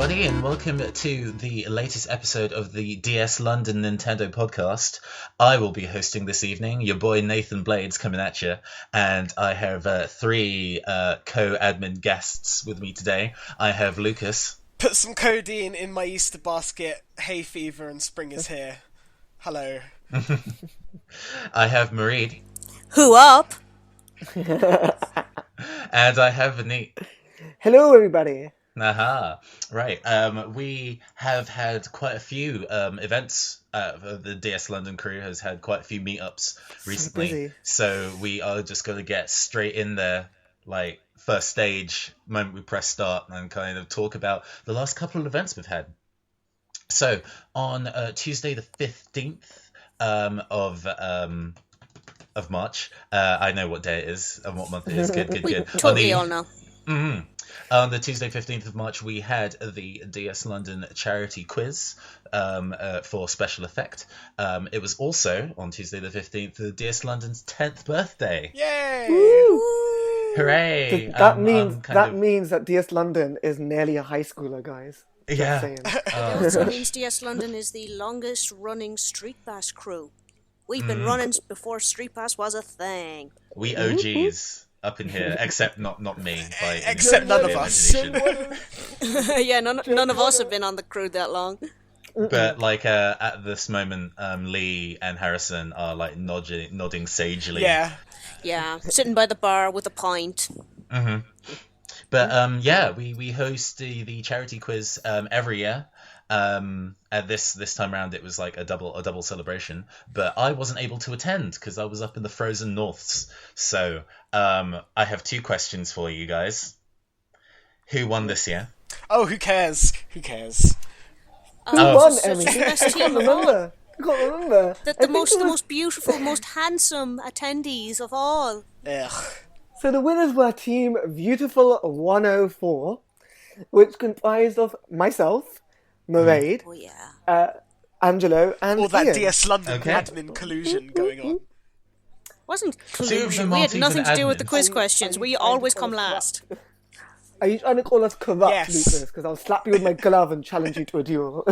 everybody, and welcome to the latest episode of the DS London Nintendo podcast. I will be hosting this evening. Your boy Nathan Blades coming at you, and I have three co-admin guests with me today. I have Lucas. Put some codeine in my Easter basket. Hay fever and spring is here. Hello. I have Mairead. Who up? And I have Vaneet. Hello, everybody. Aha, right. We have had quite a few events. The DS London crew has had quite a few meetups recently. So we are just going to get straight in there, like first stage, moment we press start, and kind of talk about the last couple of events we've had. So on Tuesday the 15th of March, I know what day it is and what month it is. Good. We totally all know. Mm-hmm. On the Tuesday 15th of March, we had the DS London charity quiz for special effect. It was also, on Tuesday the 15th, the DS London's 10th birthday. Yay! Woo! Hooray! That means that DS London is nearly a high schooler, guys. Just Yeah. saying. It also means DS London is the longest running Street Bass crew. We've been running before Street Bass was a thing. We OGs up in here, except not me. By Except none of us. Yeah, none of us have been on the crew that long. But like at this moment, Lee and Harrison are like nodding sagely. Yeah. Sitting by the bar with a pint. Mm-hmm. But yeah, we host the charity quiz every year. At this time around, it was like a double celebration. But I wasn't able to attend because I was up in the frozen norths. So I have two questions for you guys. Who won this year? Oh, who cares? Who cares? Who won, such Emmy? the best I team can't of all. remember. I can't remember. The most beautiful, most handsome attendees of all. Ugh. So the winners were Team Beautiful 104, which comprised of myself, Mairead, Oh yeah. Angelo, and All that Ian. DS London Okay. admin collusion going on. Wasn't Two of collusion. them We aren't had nothing to even do with the admins. quiz questions. We always come last. Are you trying to call us corrupt, Yes. Lucas? Because I'll slap you with my glove and challenge you to a duel.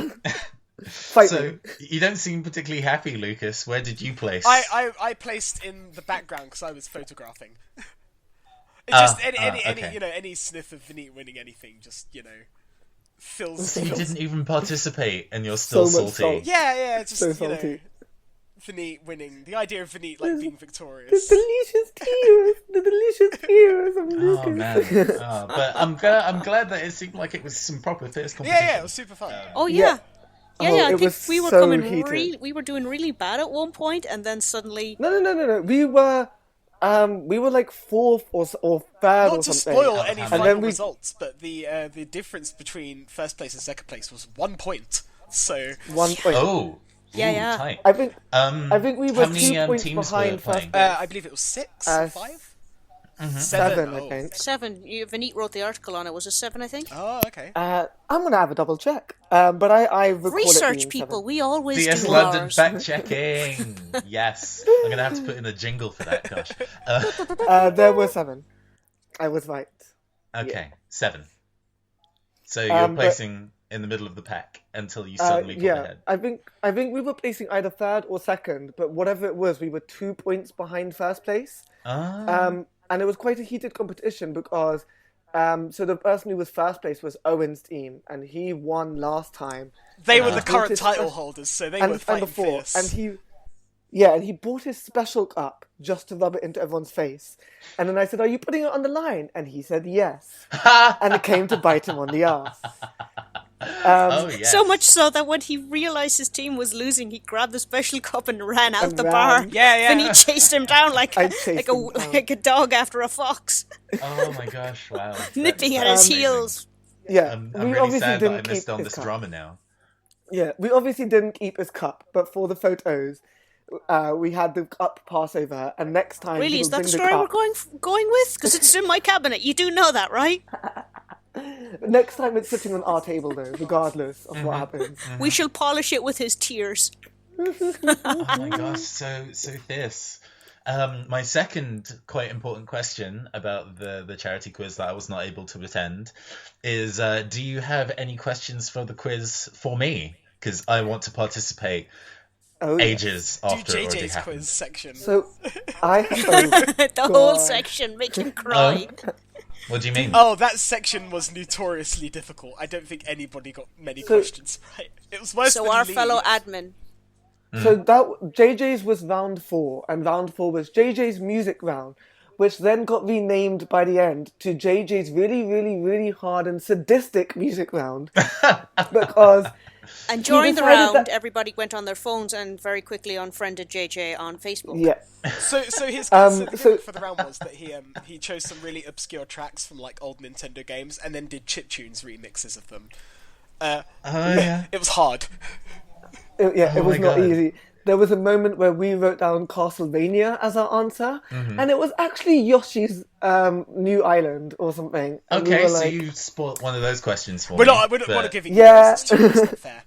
Fight So me. you don't seem particularly happy, Lucas. Where did you place? I placed in the background because I was photographing. It just any sniff of Vaneet winning anything just fills. So you didn't even participate, and you're still So much salty. salt. Yeah, just So salty. Vaneet winning. The idea of Vaneet like being The victorious. delicious tears of Lucas. Oh man! But I'm glad that it seemed like it was some proper fierce competition. Yeah, it was super fun. Oh yeah. Oh, I it think was we were so coming heated. we were doing really bad at one point, and then suddenly No. We were like fourth or third Not or to something. spoil any And final then we- results, but the difference between first place and second place was 1 point. So 1 point. Oh. Yeah. Tight. I think we were how many, 2 points teams behind were first playing? place. I believe it was 6, Uh, 5, 7, Oh. I think. 7. Vaneet wrote the article on it. Was it 7? I think. Oh, okay. I'm gonna have a double check. But I recall it Research being people. 7. We always DS do London ours. fact checking. Yes, I'm gonna have to put in a jingle for that. Gosh. There were 7. I was right. Okay, 7. So you're But- placing in the middle of the pack until you suddenly pull yeah, ahead. I think we were placing either third or second, but whatever it was, we were 2 points behind first place. And it was quite a heated competition because so the person who was first place was Owen's team, and he won last time. They And were he the bought current his title spe- holders, so they and, were and fighting before, fierce. and he bought his special cup just to rub it into everyone's face. And then I said, "Are you putting it on the line?" And he said, "Yes." And it came to bite him on the ass. Oh yes. So much so that when he realized his team was losing, he grabbed the special cup and ran out And the ran. bar. Yeah. And he chased him down like I chased him down. like a dog after a fox, Oh my gosh! Wow. nipping at That's his amazing. heels. Yeah, I'm we really obviously sad that I didn't missed keep on his this cup. drama now. Yeah, we obviously didn't keep his cup, but for the photos, we had the cup pass over, and next time Really, he is will that the bring story cup. we're going with? Because it's in my cabinet. You do know that, right? Next time it's sitting on our table, though, regardless of what happens. We shall polish it with his tears. Oh my gosh! So fierce. My second quite important question about the charity quiz that I was not able to attend is, do you have any questions for the quiz for me? Because I want to participate ages after it already happened. Quiz section. So, the whole section, make him cry. What do you mean? Oh, that section was notoriously difficult. I don't think anybody got many questions right. It was worse than our Lee. fellow admin. So JJ's was round 4, and round 4 was JJ's music round, which then got renamed by the end to JJ's really, really, really hard and sadistic music round. Because... And during the round, everybody went on their phones and very quickly unfriended JJ on Facebook. Yeah. So his gimmick for the round was that he chose some really obscure tracks from like old Nintendo games and then did chiptunes remixes of them. Yeah. It was hard. It was not easy. There was a moment where we wrote down Castlevania as our answer, and it was actually Yoshi's New Island or something. And okay, so you spoiled one of those questions for me. We're not giving you those. It's not fair.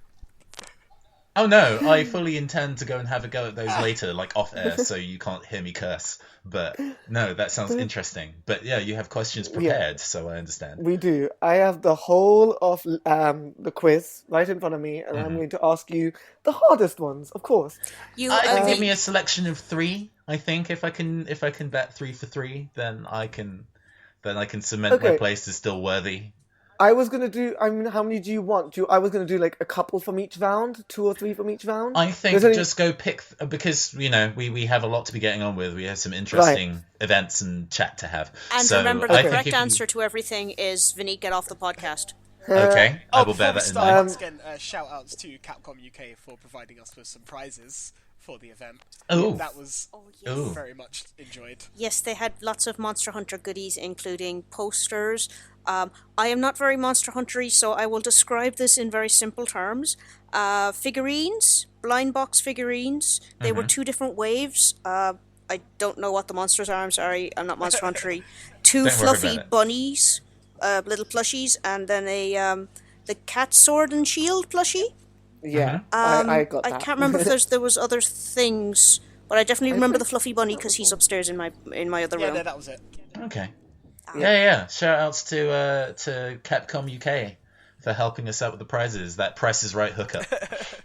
Oh no, I fully intend to go and have a go at those later, like off air, so you can't hear me curse. But no, that sounds interesting. But yeah, you have questions prepared, so I understand. We do. I have the whole of the quiz right in front of me, and I'm going to ask you the hardest ones, of course. I can give me a selection of 3. I think if I can bet 3 for 3, then I can cement my place as still worthy. I was going to do... I mean, how many do you want? I was going to do, like, a couple from each round? 2 or 3 from each round? I think just go pick... Because, we have a lot to be getting on with. We have some interesting events and chat to have. And remember, the correct answer to everything is Vaneet, get off the podcast. Okay, I will bear that in mind. Once again, shout-outs to Capcom UK for providing us with some prizes for the event. Oh, that was very much enjoyed. Yes, they had lots of Monster Hunter goodies, including posters. I am not very Monster Hunter-y, so I will describe this in very simple terms. Figurines, blind box figurines. They were 2 different waves. I don't know what the monsters are. I'm sorry, I'm not Monster Hunter-y. 2 fluffy bunnies, little plushies, and then the cat sword and shield plushie. Yeah, I got that. I can't remember if there was other things, but I definitely remember the fluffy bunny because he's upstairs in my other room. Yeah, that was it. Okay. Yeah. Shout outs to Capcom UK for helping us out with the prizes. That Price is Right hookup.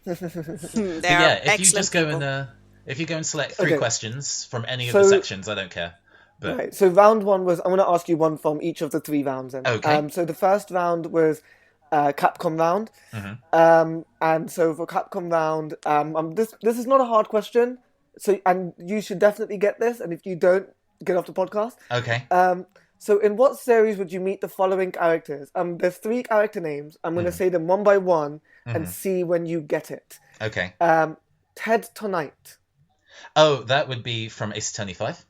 If you just go and select 3 questions from any of the sections, I don't care. But... Right. So round 1 was, I'm going to ask you one from each of the 3 rounds. Then. Okay. So the first round was Capcom round, and so for Capcom round, this is not a hard question. So and you should definitely get this, and if you don't, get off the podcast. Okay. So in what series would you meet the following characters? There's 3 character names. I'm going to say them one by one and see when you get it. Okay. Ted Tonight. Oh, that would be from Ace Attorney 5.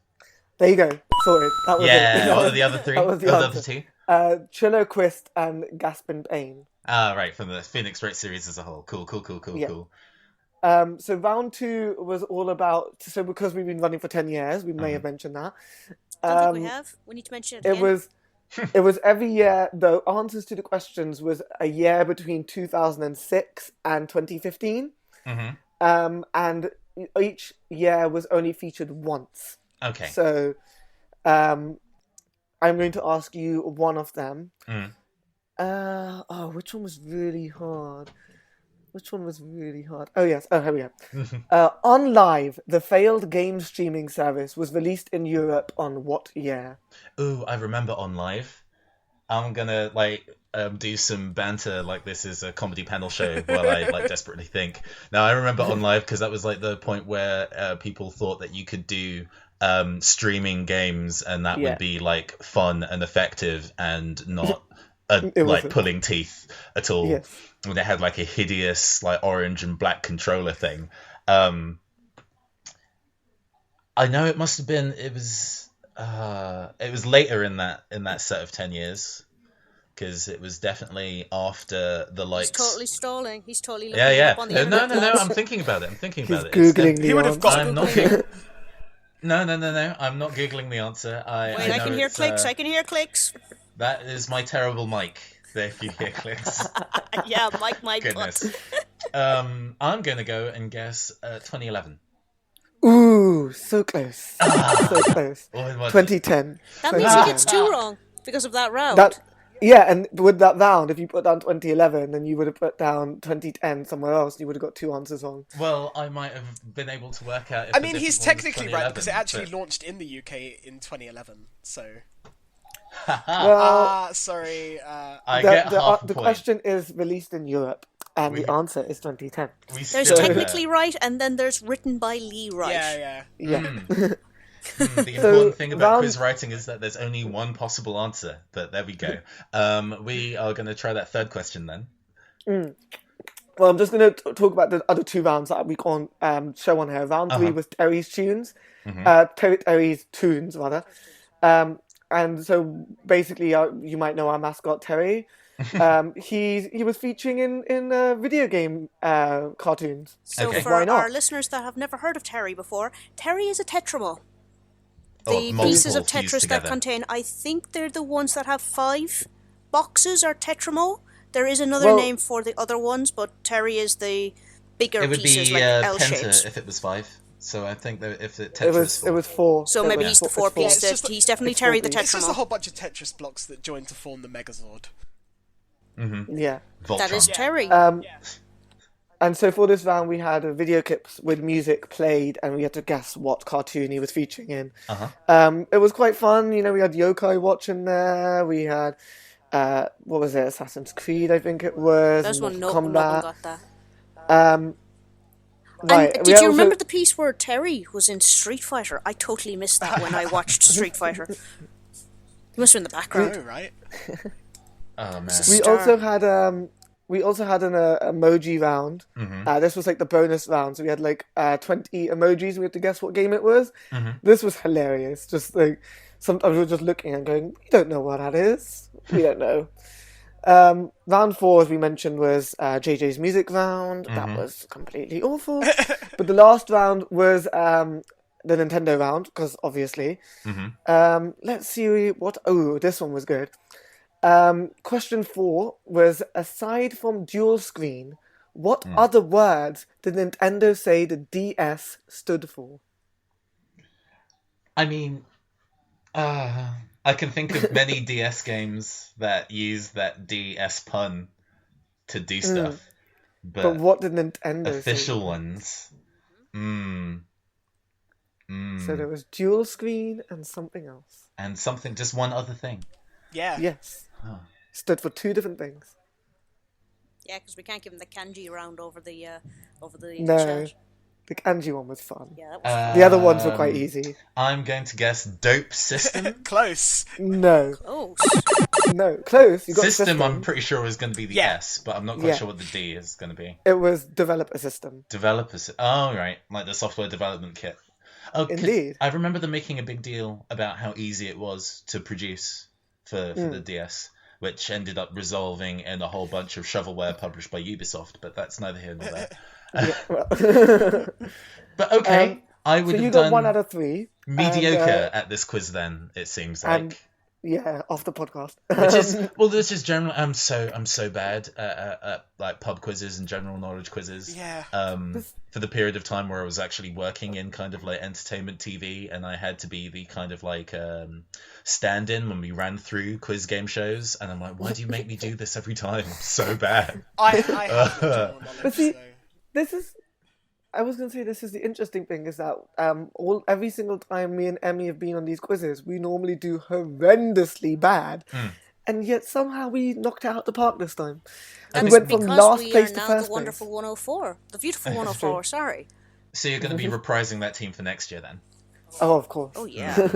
There you go. Sorry. That was it. What are the other 3? That was the other 2? Chillo Quist and Gaspin Bane. Right, from the Phoenix Wright series as a whole. Cool. So round 2 was all about... So because we've been running for 10 years, we may have mentioned that. I don't think we have. We need to mention it again. It was every year, the answers to the questions was a year between 2006 and 2015. And each year was only featured once. Okay. So I'm going to ask you one of them. Which one was really hard? Oh, yes. Oh, here we go. On Live, the failed game streaming service was released in Europe on what year? Ooh, I remember On Live. I'm gonna, do some banter like this is a comedy panel show while I, desperately think. Now, I remember On Live because that was, the point where people thought that you could do streaming games and that would be, fun and effective and not... pulling teeth at all. Yes. When they had a hideous orange and black controller thing. I know it must have been. It was later in that set of 10 years because it was definitely after the likes. He's totally stalling. He's totally looking up on the No. I'm thinking about it. He's googling the answer. I'm not. No. I'm not googling the answer. I can hear clicks. I can hear clicks. That is my terrible mic. There, if you hear clicks. Yeah, mic my goodness. I'm going to go and guess 2011. Ooh, so close. So close. 2010. That means he gets 2 wrong because of that round. Yeah, and with that round, if you put down 2011, then you would have put down 2010 somewhere else, and you would have got 2 answers wrong. Well, I might have been able to work out. I mean, he's technically right because it actually launched in the UK in 2011. So. Well, sorry. The question is released in Europe, and the answer is 2010. There's technically right, and then there's written by Lee right. Yeah. The important thing about quiz writing is that there's only one possible answer, but there we go. We are going to try that third question then. Well, I'm just going to talk about the other 2 rounds that we can't show on here. Round 3 was Terry's tunes. Terry's tunes, rather. And so basically, you might know our mascot, Terry. He was featuring in video game cartoons. So for our listeners that have never heard of Terry before, Terry is a Tetramo. The pieces of Tetris that contain, I think they're the ones that have 5 boxes are Tetramo. There is another name for the other ones, but Terry is the bigger pieces, like L-shaped. Penta if it was 5. So I think that if Tetris it was 4. So maybe he's the 4 piece. He's definitely Terry the Tetramo. It's just a whole bunch of Tetris blocks that join to form the Megazord. Yeah. Voltron. That is Terry. And so for this round, we had video clips with music played, and we had to guess what cartoon he was featuring in. It was quite fun. You know, we had Yokai Watch in there. We had, what was it, Assassin's Creed, I think it was. There's one, no one got that. Right. And did you remember the piece where Terry was in Street Fighter? I totally missed that when I watched Street Fighter. He must have been in the background. Oh, right. Oh, man. We also had an emoji round. This was like the bonus round, so we had like 20 emojis. We had to guess what game it was. This was hilarious. Just like sometimes we were just looking and going, "We don't know what that is. We don't know." Round 4, as we mentioned, was JJ's music round. That was completely awful. But the last round was the Nintendo round, because obviously. Let's see what. Oh, this one was good. Question 4 was, aside from dual screen, what other words did Nintendo say the DS stood for? I mean, I can think of many DS games that use that DS pun to do stuff. But what did Nintendo official say? Ones? So there was dual screen and something else. And something, just one other thing. Yeah. Yes. Stood for 2 different things. Yeah, because we can't give him the kanji round over the No, chat. the kanji one was fun. Yeah, that was fun. The other ones were quite easy. I'm going to guess dope system. Close. No. Close. No, close. You got system. I'm pretty sure was going to be the S, but I'm not quite sure what the D is going to be. It was developer system. Oh, right, like the software development kit. Oh, indeed. I remember them making a big deal about how easy it was to produce for the DS, which ended up resolving in a whole bunch of shovelware published by Ubisoft, but that's neither here nor there. But okay, I would have done 1 out of 3. mediocre at this quiz then, it seems like. Yeah, off the podcast. This is general. I'm so bad at like pub quizzes and general knowledge quizzes. Yeah. For the period of time where I was actually working in kind of like entertainment TV, and I had to be the kind of like stand-in when we ran through quiz game shows, and I'm like, why do you make me do this every time? I'm so bad. I have no general knowledge. But see, I was going to say, this is the interesting thing, is that every single time me and Emmy have been on these quizzes, we normally do horrendously bad. And yet somehow we knocked it out the park this time. That we is went from because last we place are to now first the wonderful 104. The beautiful 104, sorry. So you're going to be reprising that team for next year then? Oh, of course. Oh, yeah.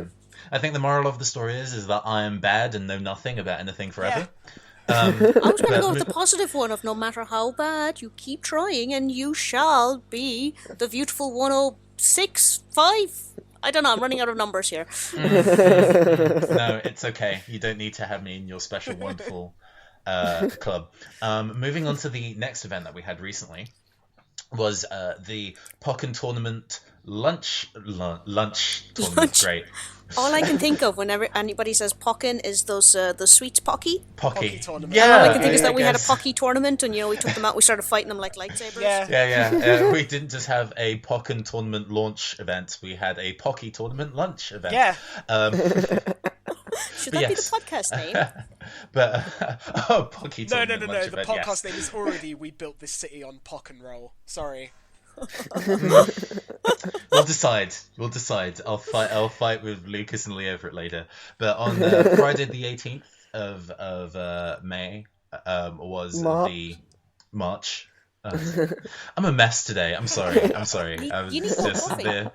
I think the moral of the story is that I am bad and know nothing about anything forever. I was going to go with the positive one of no matter how bad, you keep trying and you shall be the beautiful 106, 5. I don't know, I'm running out of numbers here. No, it's okay. You don't need to have me in your special, wonderful club. Moving on to the next event that we had recently was the Pokkén tournament lunch tournament. Great. All I can think of whenever anybody says Pokkén is those the sweets Pocky. Pocky tournament. Yeah. All I can think is that we had a Pocky tournament, and we took them out. We started fighting them like lightsabers. Yeah. We didn't just have a Pokkén tournament launch event. We had a Pocky tournament lunch event. Yeah. Should that be the podcast name? But Pocky tournament. No. Lunch The event, podcast yes. name is already "We Built This City on Pock and Roll." Sorry. We'll decide. I'll fight with Lucas and Leo for it later. But on Friday the 18th of May was the March. I'm a mess today. I'm sorry. I was You need more coffee.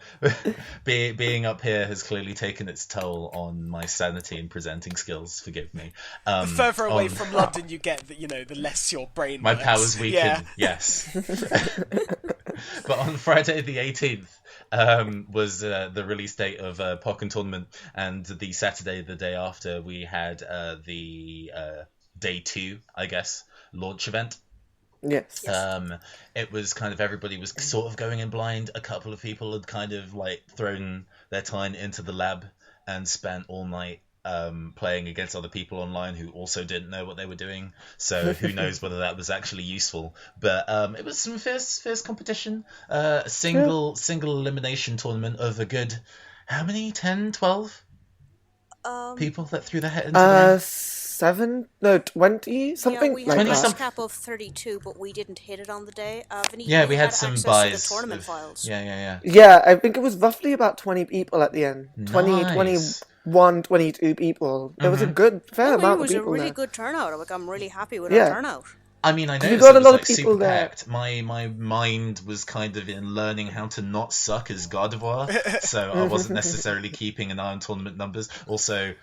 Being up here has clearly taken its toll on my sanity and presenting skills. Forgive me. The further away from London you get, the less your brain my works. powers weaken. Yeah. Yes. But on Friday the 18th was the release date of Pokkén Tournament, and the Saturday, the day after, we had the day 2, I guess, launch event. Yes. It was kind of everybody was sort of going in blind. A couple of people had kind of like thrown their time into the lab and spent all night playing against other people online who also didn't know what they were doing. So who knows whether that was actually useful. But it was some fierce competition. Single elimination tournament of a good, how many? 10, 12 people that threw their head into the ring? 20 something. Yeah, we had like a that. cap of 32, but we didn't hit it on the day. Yeah, we had some access buys. to the tournament files. Yeah. Yeah, I think it was roughly about 20 people at the end. 20, Nice. 21, 22 people. There was a fair amount It of was a people really there. good turnout. Like, I'm really happy with Yeah. our turnout. I mean, I know We it got a was lot of like people super there. packed. My mind was kind of in learning how to not suck as Gardevoir, so I wasn't necessarily keeping an eye on tournament numbers. Also,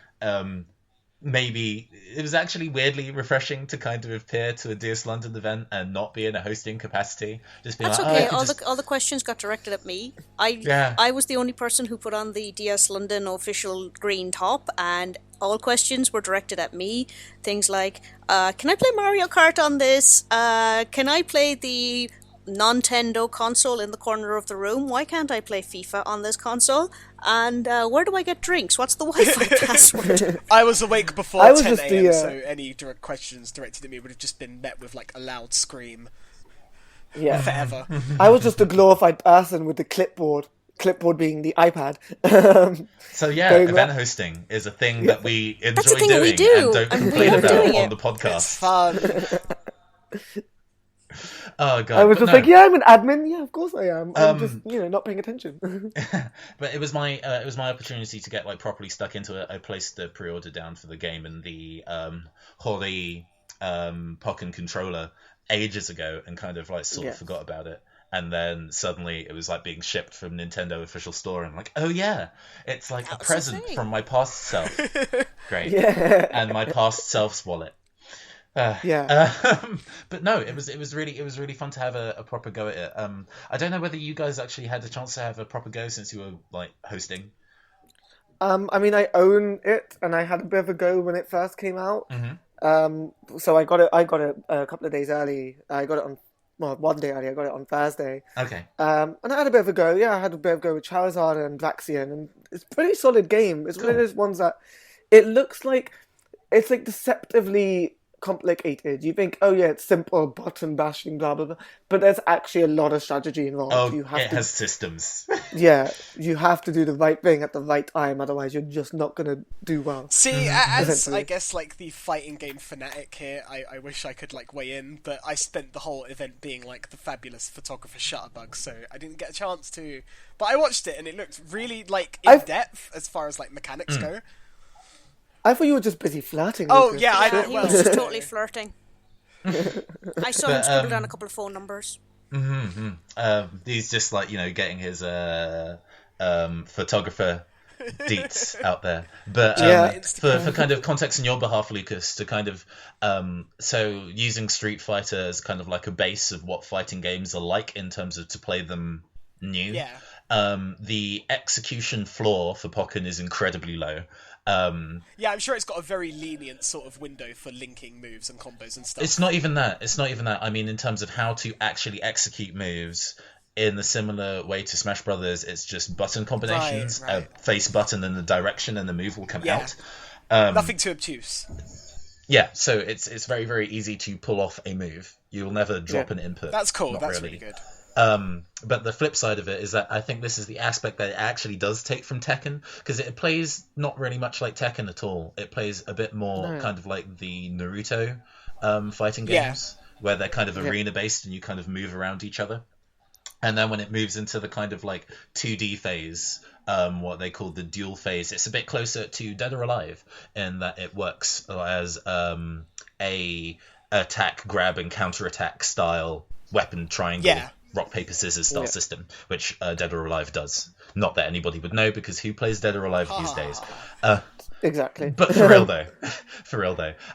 maybe it was actually weirdly refreshing to kind of appear to a DS London event and not be in a hosting capacity. Just being That's like, okay. oh, I could All the questions got directed at me. I was the only person who put on the DS London official green top, and all questions were directed at me. Things like, can I play Mario Kart on this? Can I play the Nintendo console in the corner of the room? Why can't I play FIFA on this console? And where do I get drinks? What's the Wi-Fi password? I was awake before I was 10 just a.m., so any direct questions directed at me would have just been met with like a loud scream. Yeah. Forever. I was just a glorified person with the clipboard being the iPad. So yeah, Going event around. hosting is a thing that we enjoy That's a thing doing that we do, and don't and we complain love about doing on it. the It's podcast. fun. Oh god, I was but just no. like, yeah, I'm an admin. Yeah, of course I am. I'm just, not paying attention. But it was my opportunity to get like properly stuck into it. I placed the pre-order down for the game and the Hori Pokkén controller ages ago, and kind of like sort of forgot about it. And then suddenly it was like being shipped from Nintendo official store, and I'm like, oh yeah, it's like That a was the present thing. from my past self. Great. Yeah. And my past self's wallet. Yeah. But no, it was really fun to have a proper go at it. I don't know whether you guys actually had the chance to have a proper go since you were like hosting. I mean, I own it, and I had a bit of a go when it first came out. Mm-hmm. So I got it a couple of days early. I got it on, one day early. I got it on Thursday. Okay. And I had a bit of a go. Yeah, I had a bit of a go with Charizard and Vaxian, and it's a pretty solid game. It's one of those ones that it looks like it's like deceptively complicated. You think, oh yeah, it's simple button bashing, blah blah blah, but there's actually a lot of strategy involved. Oh, You have it to, has systems. yeah, you have to do the right thing at the right time, otherwise you're just not gonna do well. See, as Essentially. I guess like the fighting game fanatic here, I wish I could like weigh in, but I spent the whole event being like the fabulous photographer Shutterbug, so I didn't get a chance to. But I watched it and it looked really like in depth as far as like mechanics go. I thought you were just busy flirting. Oh, Lucas. yeah, I Yeah, know. he Well, was just totally flirting. I saw him scribble down a couple of phone numbers. He's just like, getting his photographer deets out there. But Yeah. for kind of context on your behalf, Lucas, to kind of so using Street Fighter as kind of like a base of what fighting games are like in terms of to play them new. Yeah. The execution floor for Pokkén is incredibly low. Yeah, I'm sure it's got a very lenient sort of window for linking moves and combos and stuff. It's not even that. I mean, in terms of how to actually execute moves, in the similar way to Smash Brothers, it's just button combinations, Right. face button and the direction, and the move will come Yeah. out. Nothing too obtuse. Yeah, so it's very, very easy to pull off a move. You'll never drop an input. That's cool. Not That's really good. But the flip side of it is that I think this is the aspect that it actually does take from Tekken, because it plays not really much like Tekken at all. It plays a bit more kind of like the Naruto fighting games, where they're kind of arena-based and you kind of move around each other. And then when it moves into the kind of like 2D phase, what they call the dual phase, it's a bit closer to Dead or Alive in that it works as a attack, grab, and counter-attack style weapon triangle. Yeah. Rock, paper, scissors style system, which Dead or Alive does. Not that anybody would know, because who plays Dead or Alive these days? Exactly. But for real though.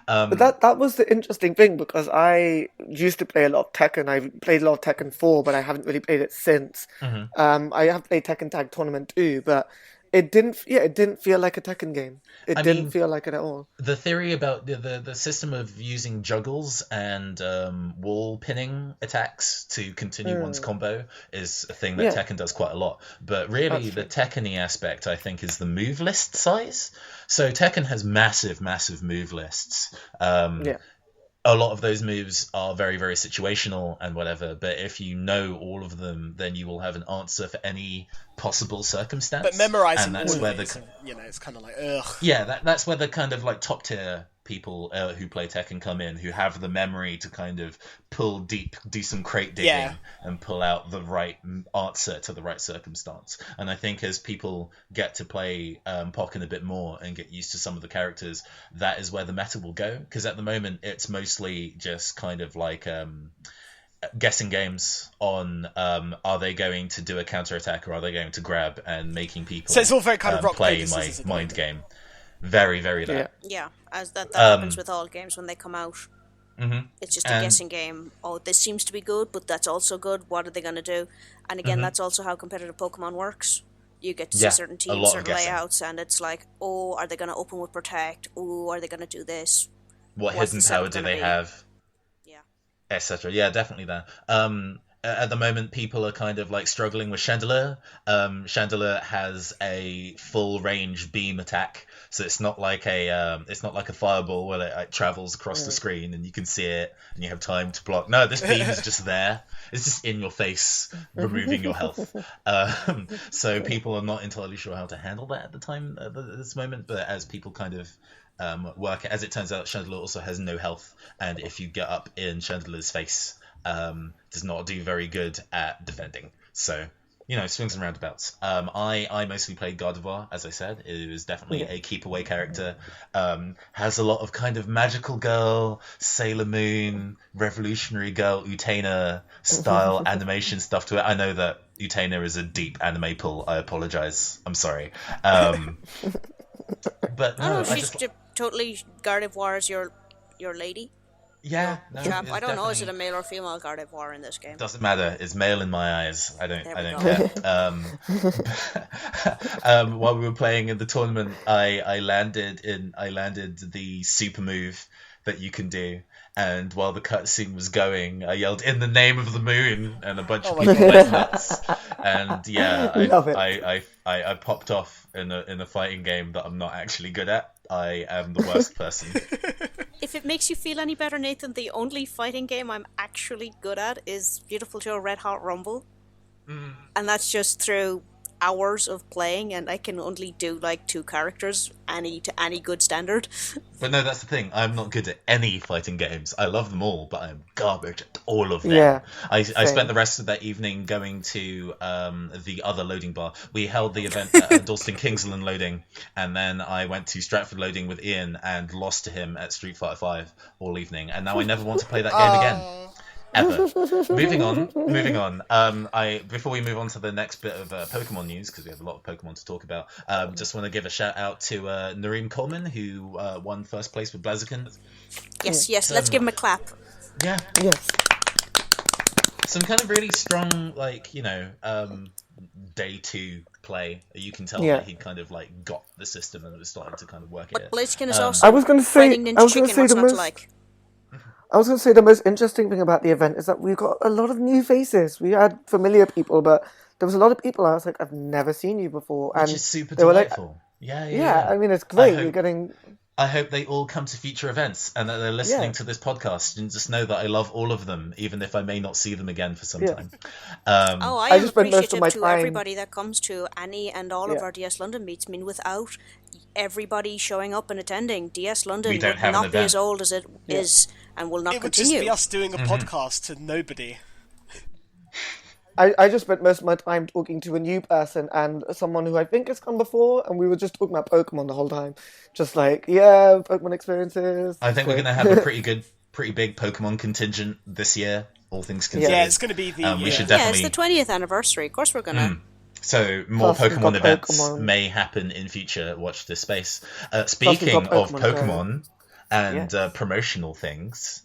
But that was the interesting thing, because I used to play a lot of Tekken. I played a lot of Tekken 4, but I haven't really played it since. I have played Tekken Tag Tournament 2, but it didn't feel like a Tekken game. It didn't feel like it at all. The theory about the system of using juggles and wall pinning attacks to continue one's combo is a thing that Tekken does quite a lot. But really, the Tekken-y aspect, I think, is the move list size. So Tekken has massive, massive move lists. A lot of those moves are very, very situational and whatever, but if you know all of them, then you will have an answer for any possible circumstance. But memorizing and that's all where of the it, it's kind of like, ugh. Yeah, that's where the kind of like top tier people who play Tekken come in, who have the memory to kind of pull deep, do some crate digging, and pull out the right answer to the right circumstance. And I think as people get to play Pokkén a bit more and get used to some of the characters, that is where the meta will go. Because at the moment, it's mostly just kind of like guessing games on are they going to do a counter attack or are they going to grab, and making people So it's all very kind of rock, play paper, my scissors, mind game. Very, very that. Yeah, as that happens with all games when they come out. Mm-hmm. It's just a guessing game. Oh, this seems to be good, but that's also good. What are they going to do? And again, that's also how competitive Pokemon works. You get to see certain teams, certain layouts, and it's like, oh, are they going to open with Protect? Oh, are they going to do this? What hidden power do they have? Yeah. Etc. Yeah, definitely that. At the moment, people are kind of like struggling with Chandelier. Chandelier has a full range beam attack, so it's not like a fireball where it travels across the screen and you can see it and you have time to block. No, this beam is just there. It's just in your face, removing your health. So people are not entirely sure how to handle that at this moment. But as people kind of work, as it turns out, Chandelier also has no health, and if you get up in Chandelier's face, does not do very good at defending. So, swings and roundabouts. I mostly played Gardevoir, as I said. It was definitely a keep away character. Has a lot of kind of magical girl, Sailor Moon, revolutionary girl, Utena style animation stuff to it. I know that Utena is a deep anime pull. I apologize. I'm sorry. But no, she's totally Gardevoir is your lady. Yeah, no, I don't know. Is it a male or female Gardevoir in this game? Doesn't matter. It's male in my eyes. I don't care. While we were playing in the tournament, I landed the super move that you can do, and while the cutscene was going, I yelled "In the name of the moon," and a bunch of people went nuts. And yeah, I popped off in a fighting game that I'm not actually good at. I am the worst person. If it makes you feel any better, Nathan, the only fighting game I'm actually good at is Beautiful Joe Red Hot Rumble. And that's just through hours of playing, and I can only do like 2 characters to any good standard. But no, that's the thing. I'm not good at any fighting games. I love them all, but I'm garbage at all of them. Yeah, I spent the rest of that evening going to the other loading bar. We held the event at Dalston Kingsland loading, and then I went to Stratford loading with Ian and lost to him at Street Fighter 5 all evening. And now I never want to play that game again. Ever. Moving on. Before we move on to the next bit of Pokemon news, because we have a lot of Pokemon to talk about, just want to give a shout out to Nareem Coleman, who won first place with Blaziken. Yes, let's give him a clap. Yeah. Yes. Some kind of really strong, day 2 play. You can tell that he kind of got the system and was starting to kind of work it. But Blaziken is also I was going to say Ninja Chicken, what's not to like. I was going to say the most interesting thing about the event is that we got a lot of new faces. We had familiar people, but there was a lot of people I was like, I've never seen you before. Which is super delightful. Yeah. I mean, it's great. You're getting... I hope they all come to future events and that they're listening to this podcast and just know that I love all of them, even if I may not see them again for some time. I am appreciative to everybody that comes to any and all of our DS London meets. I mean, without everybody showing up and attending, DS London would not be as old as it is and will not continue. It would just be us doing a podcast to nobody. I just spent most of my time talking to a new person and someone who I think has come before, and we were just talking about Pokemon the whole time. Just like, Pokemon experiences. I think we're going to have a pretty big Pokemon contingent this year, all things considered. Yeah, it's going to be the... we should definitely... it's the 20th anniversary. Of course we're going to... So more Pokemon events may happen in future. Watch this space. Speaking of Pokemon and promotional things...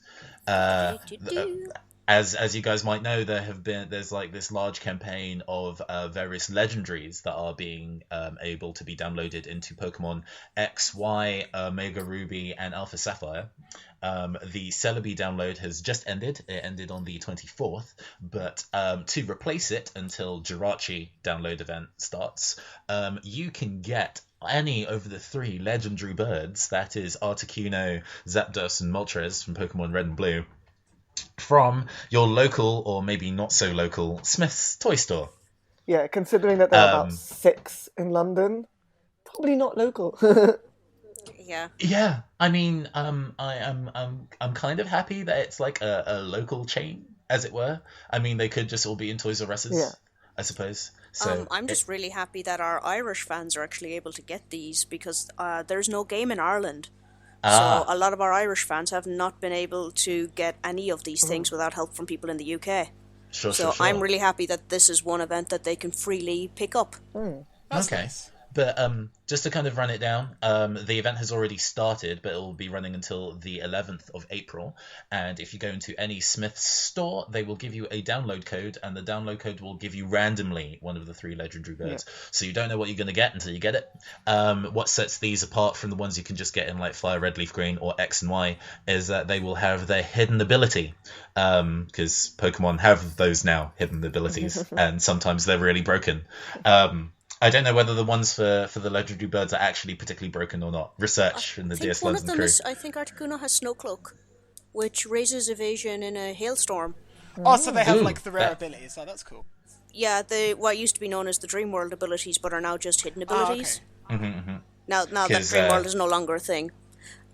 As you guys might know, there's like this large campaign of various legendaries that are being able to be downloaded into Pokemon X, Y, Mega Ruby, and Alpha Sapphire. The Celebi download has just ended. It ended on the 24th, but to replace it until Jirachi download event starts, you can get any of the 3 legendary birds, that is Articuno, Zapdos, and Moltres from Pokemon Red and Blue, from your local, or maybe not so local, Smith's toy store. Yeah, considering that there are about 6 in London, probably not local. Yeah. I mean, I'm kind of happy that it's like a local chain, as it were. I mean, they could just all be in Toys R Us's, I suppose. So I'm just really happy that our Irish fans are actually able to get these, because there's no game in Ireland. So a lot of our Irish fans have not been able to get any of these things without help from people in the UK. Sure. I'm really happy that this is one event that they can freely pick up. That's okay. nice. But just to kind of run it down, the event has already started, but it will be running until the 11th of April. And if you go into any Smith's store, they will give you a download code, and the download code will give you randomly one of the 3 legendary birds. So you don't know what you're going to get until you get it. What sets these apart from the ones you can just get in like Fire Red, Leaf Green, or X and Y is that they will have their hidden ability. Because Pokemon have those now, hidden abilities, and sometimes they're really broken. I don't know whether the ones for the legendary birds are actually particularly broken or not. Research in the DS London crew. I think Articuno has Snow Cloak, which raises evasion in a hailstorm. Oh, so they have like the rare abilities. Oh, that's cool. Yeah, what used to be known as the Dream World abilities, but are now just hidden abilities. Now that Dream World is no longer a thing.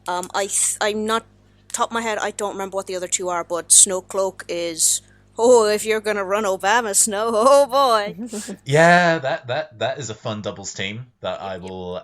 I'm not top of my head. I don't remember what the other 2 are, but Snow Cloak is. Oh, if you're going to run Obama Snow, oh boy. Yeah, that is a fun doubles team that I will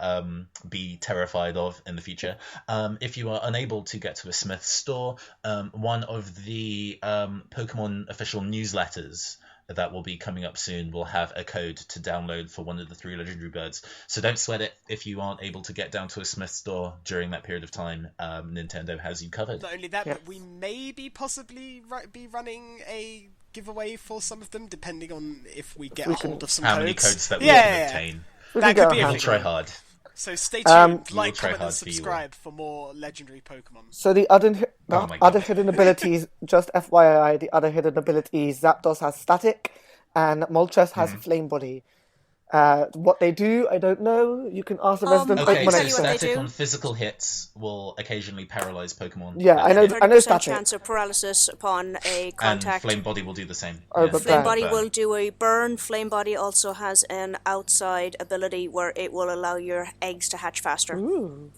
be terrified of in the future. If you are unable to get to a Smith store, one of the Pokemon official newsletters that will be coming up soon will have a code to download for one of the 3 legendary birds. So don't sweat it if you aren't able to get down to a Smith store during that period of time. Nintendo has you covered. Not only that, but we may possibly be running a giveaway for some of them, depending on if we get a hold of some codes. How many codes that we can obtain. That could be We'll try hard. So stay tuned, like, try comment, and hard for you subscribe for more legendary Pokemon. So the other hidden abilities, just FYI, the other hidden abilities, Zapdos has Static, and Moltres has Flame Body. What they do, I don't know. You can ask the resident Pokemon so expert. Static on physical hits will occasionally paralyze Pokemon. Yeah, I know 30% Static. chance of paralysis upon a contact. And Flame Body will do the same. Flame Body will do a burn. Flame Body also has an outside ability where it will allow your eggs to hatch faster. Ooh.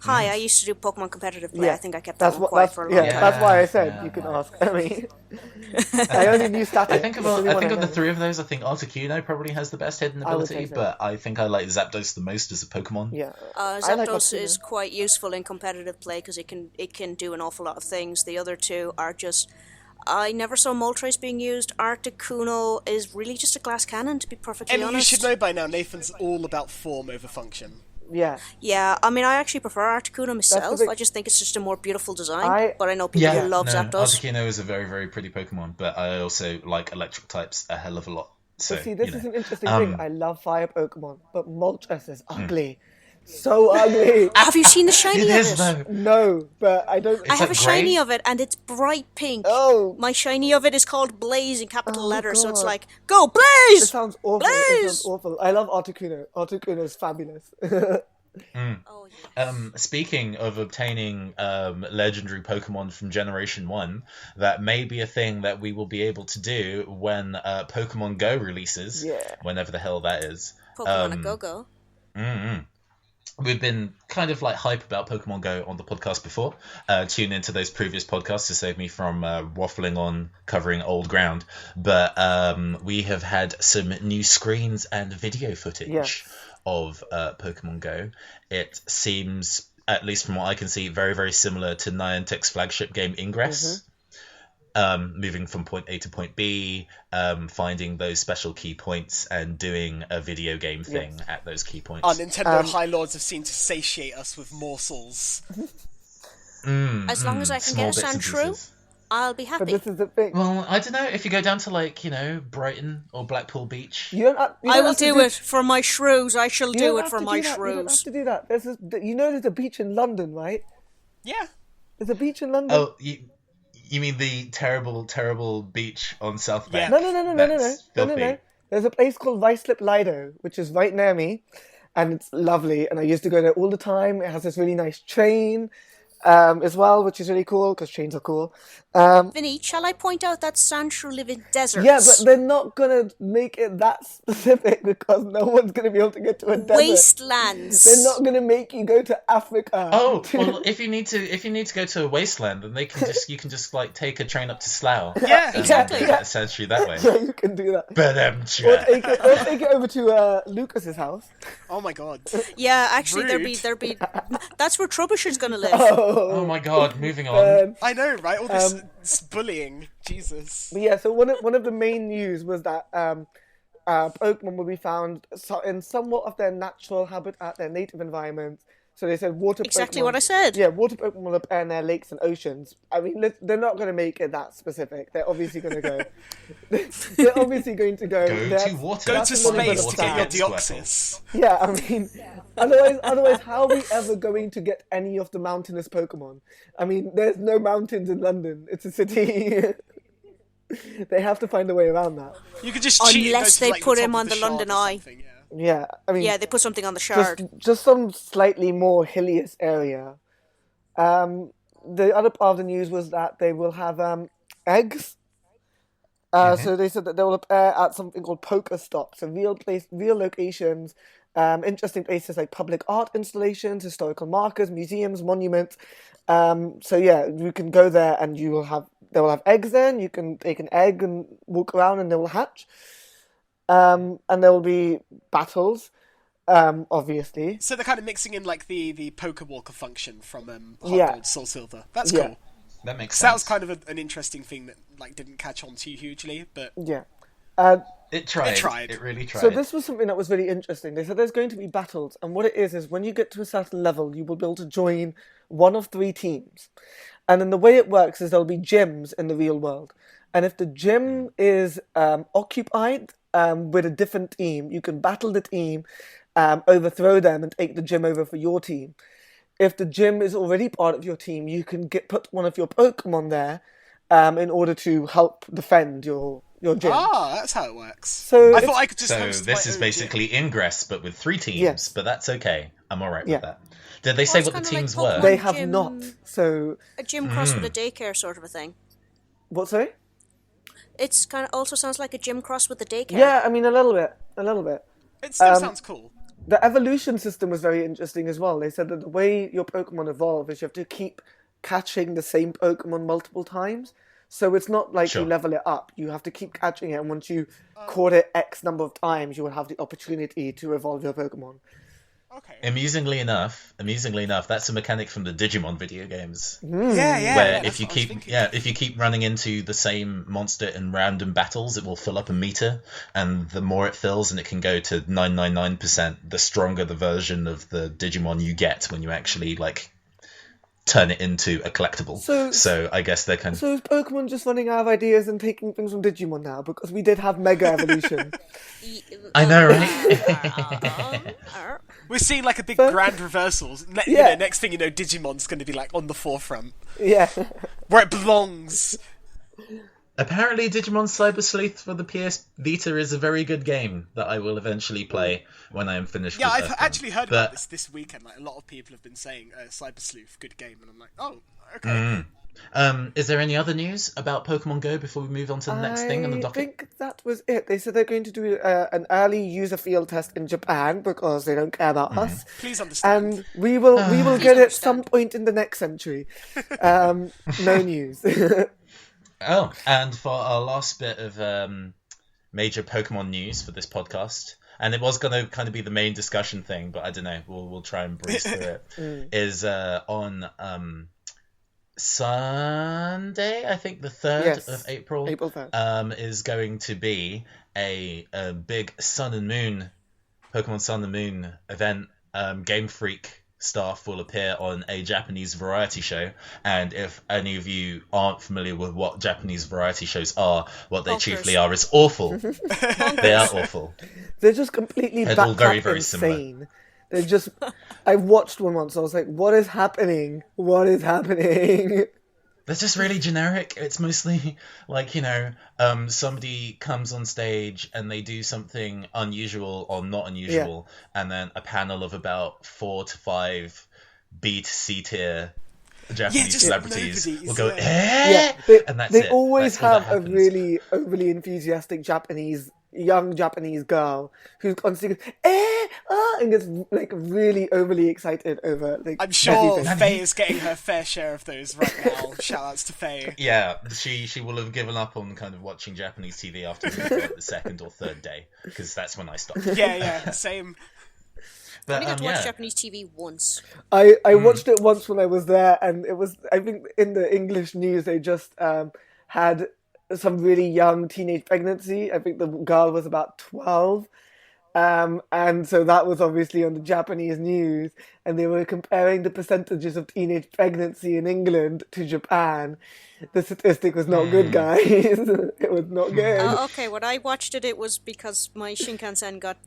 Hi, I used to do Pokemon competitive play. Yeah, I think I kept that one quiet for a long time. That's why I said you can ask. I mean, I only knew Static. I think of the 3 of those, I think Articuno probably has the best hidden ability, but I think I like Zapdos the most as a Pokemon. Yeah, Zapdos is quite useful in competitive play because it can do an awful lot of things. The other 2 are just. I never saw Moltres being used. Articuno is really just a glass cannon, to be perfectly honest. And you should know by now, Nathan's all about form over function. Yeah, I mean, I actually prefer Articuno myself. I just think it's just a more beautiful design. But I know people who love Zapdos. Articuno is a very, very pretty Pokemon, but I also like electric types a hell of a lot. So, see, this is an interesting thing. I love fire Pokemon, but Moltres is ugly. So ugly. Have you seen the shiny It of is it? though. No, but I don't. I have like a shiny grey? of it, and it's bright pink. Oh. My shiny of it is called Blaze in capital letters, so it's God. like, go It Blaze! sounds awful. It Blaze! sounds awful. I love Articuno. Articuno is fabulous. Oh, yeah. Speaking of obtaining legendary Pokemon from Generation 1, that may be a thing that we will be able to do when Pokemon Go releases, whenever the hell that is. Pokemon a Go-Go. We've been kind of like hype about Pokemon Go on the podcast before. Tune into those previous podcasts to save me from waffling on covering old ground. But we have had some new screens and video footage of Pokemon Go. It seems, at least from what I can see, very, very similar to Niantic's flagship game Ingress. Moving from point A to point B, finding those special key points and doing a video game thing at those key points. Our Nintendo High Lords have seemed to satiate us with morsels. As long as I can small get a bits and Sandshrew, pieces. I'll be But happy. this is the thing. Well, I don't know, if you go down to like, Brighton or Blackpool Beach. You don't have, you I don't will have to do it for my shrews. I shall you do don't it have for to my do that. You don't have shrews. to do that. There's a beach in London, right? Yeah. There's a beach in London. Oh, you mean the terrible, terrible beach on South Bank? Yeah. No. There's a place called Ruislip Lido, which is right near me, and it's lovely. And I used to go there all the time. It has this really nice train, as well, which is really cool because trains are cool. Vaneet, shall I point out that Sandshrew live in deserts? Yeah, but they're not gonna make it that specific because no one's gonna be able to get to a desert. Wastelands. They're not gonna make you go to Africa. Oh, well, if you need to go to a wasteland, then you can just like take a train up to Slough. Yeah, and exactly. Get a Sandshrew that way. Yeah, you can do that. But Or take it over to Lucas's house. Oh my god. Yeah, actually, Rude. there'd be. That's where Troubleshoot's gonna live. Oh my god, moving on. I know, right? All this bullying. Jesus. But yeah, so one of the main news was that Pokemon will be found in somewhat of their natural habitat, their native environment. So they said water Exactly Pokemon, what I said. Yeah, water Pokemon will appear in their lakes and oceans. I mean, they're not going to make it that specific. They're obviously going to go. They're obviously going to go. Go to water. Go to a little bit space of to get your sad. Deoxys. Yeah, I mean, otherwise, how are we ever going to get any of the mountainous Pokemon? I mean, there's no mountains in London. It's a city. They have to find a way around that. You could just cheat and go Unless to, they like, put the him top on of the Shard London or Eye. something, yeah. Yeah, I mean, Yeah, they put something on the shard. just some slightly more hilliest area. The other part of the news was that they will have eggs. So they said that they will appear at something called Poker Stops, so real locations, interesting places like public art installations, historical markers, museums, monuments. So yeah, you can go there and they will have eggs there, and you can take an egg and walk around and they will hatch. And there will be battles, obviously. So they're kind of mixing in like the Poker Walker function from Heart Yeah. Gold, Soul Silver. That's Yeah. cool. That makes So that was sense. kind of an interesting thing that like didn't catch on too hugely, but Yeah. It tried. It tried. It really tried. So this was something that was really interesting. They said there's going to be battles, and what it is when you get to a certain level, you will be able to join one of 3 teams. And then the way it works is there'll be gyms in the real world. And if the gym is occupied with a different team, you can battle the team, overthrow them, and take the gym over for your team. If the gym is already part of your team, you can put one of your Pokemon there in order to help defend your gym. that's how it works. So I it's- thought I could just So host this my is own basically Ingress, but with 3 teams. Yes. But that's okay. I'm alright Yeah. with that. Did they say it's what the kinda like teams Pokemon. were? They have Gym- not. So A gym cross with a daycare sort of a thing. what? Sorry. It's kind of also sounds like a gym cross with a daycare. Yeah, I mean a little bit. It still sounds cool. The evolution system was very interesting as well. They said that the way your Pokemon evolve is you have to keep catching the same Pokemon multiple times. So it's not like Sure. you level it up. You have to keep catching it, and once you caught it X number of times, you will have the opportunity to evolve your Pokemon. Okay. Amusingly enough, that's a mechanic from the Digimon video games. Yeah, Where that's if you what I was keep thinking. if you keep running into the same monster in random battles, it will fill up a meter, and the more it fills, and it can go to 999%, the stronger the version of the Digimon you get when you actually like turn it into a collectible. So I guess they're kind of... So is Pokemon just running out of ideas and taking things from Digimon now? Because we did have Mega Evolution. I know, right? We're seeing like a big grand reversals. You know, next thing you know, Digimon's going to be like on the forefront. Yeah. Where it belongs. Apparently, Digimon Cyber Sleuth for the PS Vita is a very good game that I will eventually play when I am finished with I've Earthbound. actually heard about this weekend. Like, a lot of people have been saying Cyber Sleuth, good game. And I'm like, oh, okay. Is there any other news about Pokemon Go before we move on to the next thing on the docket? I think that was it. They said they're going to do an early user field test in Japan because they don't care about us. Please understand. And we will get it some point in the next century. No news. Oh, and for our last bit of major Pokemon news for this podcast, and it was going to kind of be the main discussion thing, but I don't know, we'll try and breeze through it, is on Sunday, I think the 3rd of April, April 3rd. Is going to be a big Sun and Moon, Pokemon Sun and Moon event. Game Freak staff will appear on a Japanese variety show, and if any of you aren't familiar with what Japanese variety shows are, what they chiefly are is awful. They are awful. They're just completely very, very insane. similar. They're just... I watched one once, I was like, what is happening? What is happening? They're just really generic. It's mostly like, somebody comes on stage and they do something unusual or not unusual, and then a panel of about 4 to 5 B to C tier Japanese celebrities will go, and that's it. They always have a really overly enthusiastic young Japanese girl who's constantly goes, and gets like really overly excited over like I'm sure Faye is getting her fair share of those right now. Shout outs to Faye. Yeah, she will have given up on kind of watching Japanese TV after the second or third day, because that's when I stopped. Yeah, same. I only got to watch Japanese TV once. I watched it once when I was there, and it was, I think in the English news they just had some really young teenage pregnancy. I think the girl was about 12. And so that was obviously on the Japanese news, and they were comparing the percentages of teenage pregnancy in England to Japan. The statistic was not good, guys. It was not good. Okay, when I watched it, it was because my Shinkansen got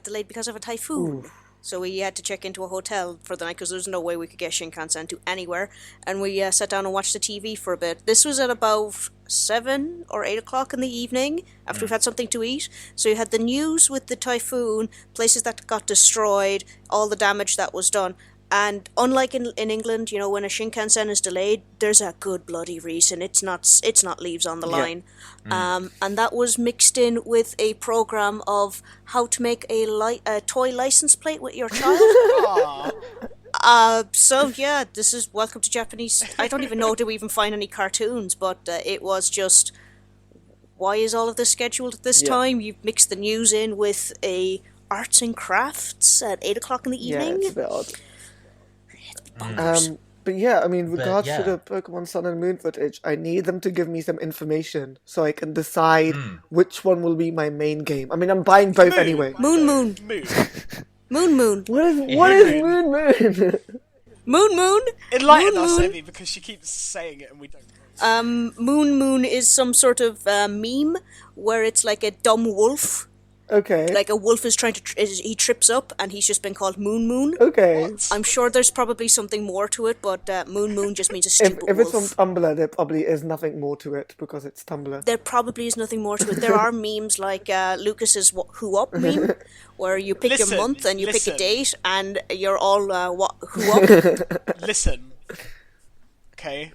delayed because of a typhoon. Ooh. So we had to check into a hotel for the night because there was no way we could get Shinkansen to anywhere. And we sat down and watched the TV for a bit. This was at about 7 or 8 o'clock in the evening after we've had something to eat. So you had the news with the typhoon, places that got destroyed, all the damage that was done. And unlike in England, when a Shinkansen is delayed, there's a good bloody reason. It's not leaves on the line. And that was mixed in with a program of how to make a toy license plate with your child. So yeah, this is Welcome to Japanese. I don't even know, did we even find any cartoons, but it was just, why is all of this scheduled at this time? You've mixed the news in with a arts and crafts at 8 o'clock in the evening. Yeah, it's a bit odd. But yeah, I mean, regards to the Pokemon Sun and Moon footage, I need them to give me some information so I can decide which one will be my main game. I mean, I'm buying both anyway. Moon. Moon. What is Moon Moon? Moon? Enlighten us, Evie, because she keeps saying it and we don't. Moon is some sort of meme where it's like a dumb wolf. Okay. Like a wolf is he trips up and he's just been called Moon. Okay. What? I'm sure there's probably something more to it, but Moon just means a stupid wolf. If it's from Tumblr, there probably is nothing more to it because it's Tumblr. There probably is nothing more to it. There are memes like Lucas's Who Up meme, where you pick a month and you pick a date and you're all Who Up. Listen. Okay.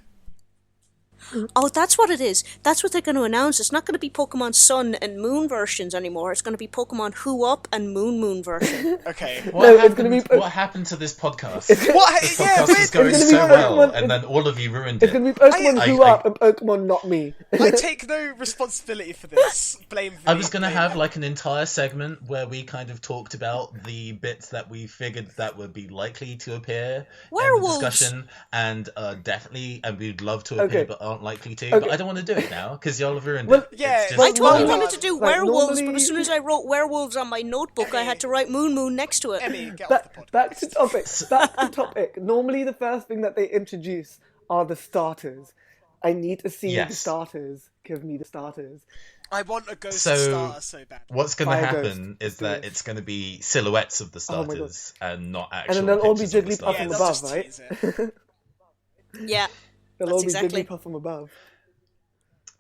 Oh, that's what it is. That's what they're going to announce. It's not going to be Pokemon Sun and Moon versions anymore. It's going to be Pokemon Who Up and Moon version. Okay. What happened to this podcast? This podcast was going so well, and then all of you ruined it. It's going to be Pokemon Who Up and Pokemon Not Me. I take no responsibility for this. Blame Vaneet. I was going to have like an entire segment where we kind of talked about the bits that we figured that would be likely to appear in the discussion, and definitely, and we'd love to appear but aren't not likely to, but I don't want to do it now because y'all have ruined it. Yeah, It's just, I totally well, wanted to do werewolves, but as soon as I wrote werewolves on my notebook, I had to write Moon next to it. Emmy, get off the podcast. Back to topic. Normally, the first thing that they introduce are the starters. I need to see the starters. Give me the starters. I want a ghost starter so bad. What's going to happen Ghost. is that it's going to be silhouettes of the starters and not actual. And then they'll all be pictures of the Jigglypuff from starters. above, right? Yeah, They'll all that's be exactly. Jigglypuff from above.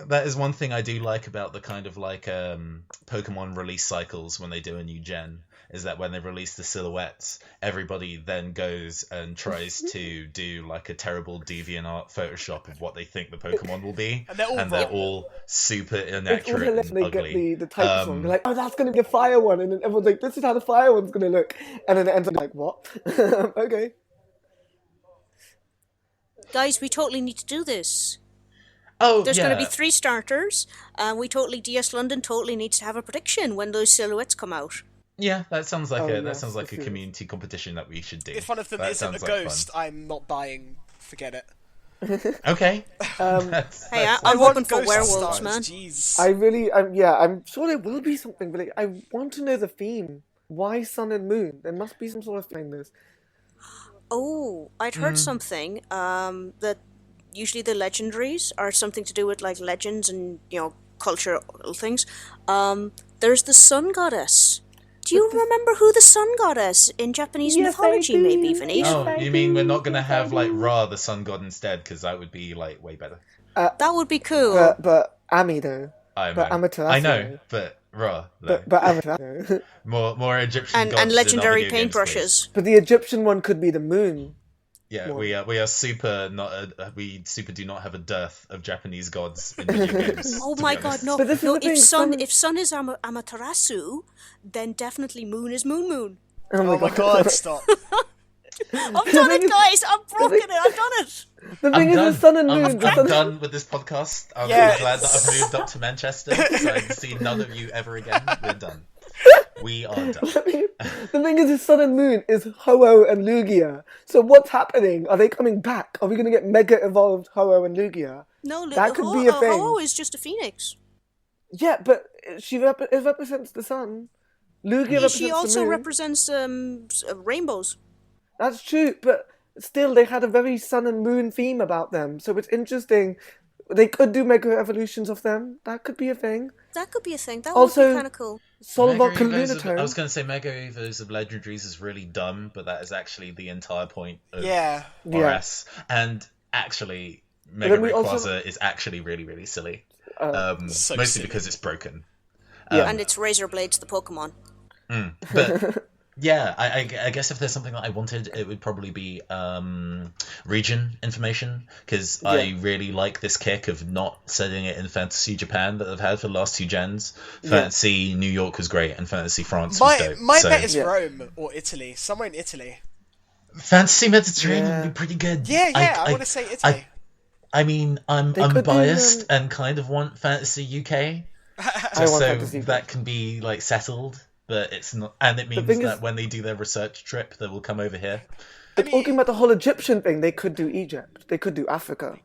That is one thing I do like about the kind of like Pokemon release cycles when they do a new gen, is that when they release the silhouettes, everybody then goes and tries to do like a terrible DeviantArt Photoshop of what they think the Pokemon will be, and they're all super It's all inaccurate hilarious and when they ugly. get the types wrong. They're like, oh, that's going to be a fire one. And then everyone's like, this is how the fire one's going to look. And then it ends up like, what? Okay. Guys, we totally need to do this. Oh, There's yeah. going to be 3 starters, and DS London totally needs to have a prediction when those silhouettes come out. Yeah, that sounds like Oh, that yes, sounds like a let's do it. community competition that we should do. If one of them That isn't a sounds like ghost, I'm not buying. Forget it. fun. Okay. Hey, I I'm want hoping for ghost werewolves, stars, man. Jeez. I'm sure there will be something, but I want to know the theme. Why sun and moon? There must be some sort of thing in this. Oh, I'd heard something that usually the legendaries are something to do with like legends and cultural things. There's the sun goddess. Do you remember who the sun goddess in Japanese mythology may be, Vaneet? Oh, you mean we're not gonna have like Ra, the sun god, instead? Because that would be like way better. That would be cool. But Ami though. I But know. Amaterasu. I know, but Ra. Though. But Amaterasu. More Egyptian and gods in legendary other video games, please. paintbrushes. But the Egyptian one could be the moon. Yeah, More. we are super we super do not have a dearth of Japanese gods in video games. Oh to my be god, honest. no. But this is No, the thing, if sun is Amaterasu, then definitely moon is moon. Oh my god, stop. I've done it, guys! I've broken it! I've done it! The I'm thing is, done. the sun and moon. I'm done with this podcast. I'm Yeah. glad that I've moved up to Manchester so I can see none of you ever again. We're done. We are done. The thing is, the sun and moon is Ho-Oh and Lugia. So what's happening? Are they coming back? Are we going to get mega evolved Ho-Oh and Lugia? No, That could be a thing. Ho-Oh is just a phoenix. Yeah, but it represents the sun. Lugia represents She also the moon. represents rainbows. That's true, but still, they had a very sun and moon theme about them. So it's interesting. They could do mega evolutions of them. That could be a thing. That could be a thing. That Also- would be kind of cool. Solrock and Mega Evos Lunatone. I was going to say Mega Evos of Legendaries is really dumb, but that is actually the entire point of Yeah. RS. And actually, Mega then we Rayquaza also- is actually really, really silly. So Mostly silly. because it's broken. And it's Razor Blades, the Pokemon. But yeah, I guess if there's something that I wanted, it would probably be region information, because I really like this kick of not setting it in Fantasy Japan that I've had for the last 2 gens. Fantasy New York was great, and Fantasy France was dope. My so bet is Rome or Italy. Somewhere in Italy. Fantasy Mediterranean would be pretty good. Yeah, I want to say Italy. I mean, I'm could do, biased and kind of want Fantasy UK, I just want so Fantasy that can be like settled. But it's not, and it means thing that is- when they do their research trip, they will come over here. But talking about the whole Egyptian thing, they could do Egypt. They could do Africa.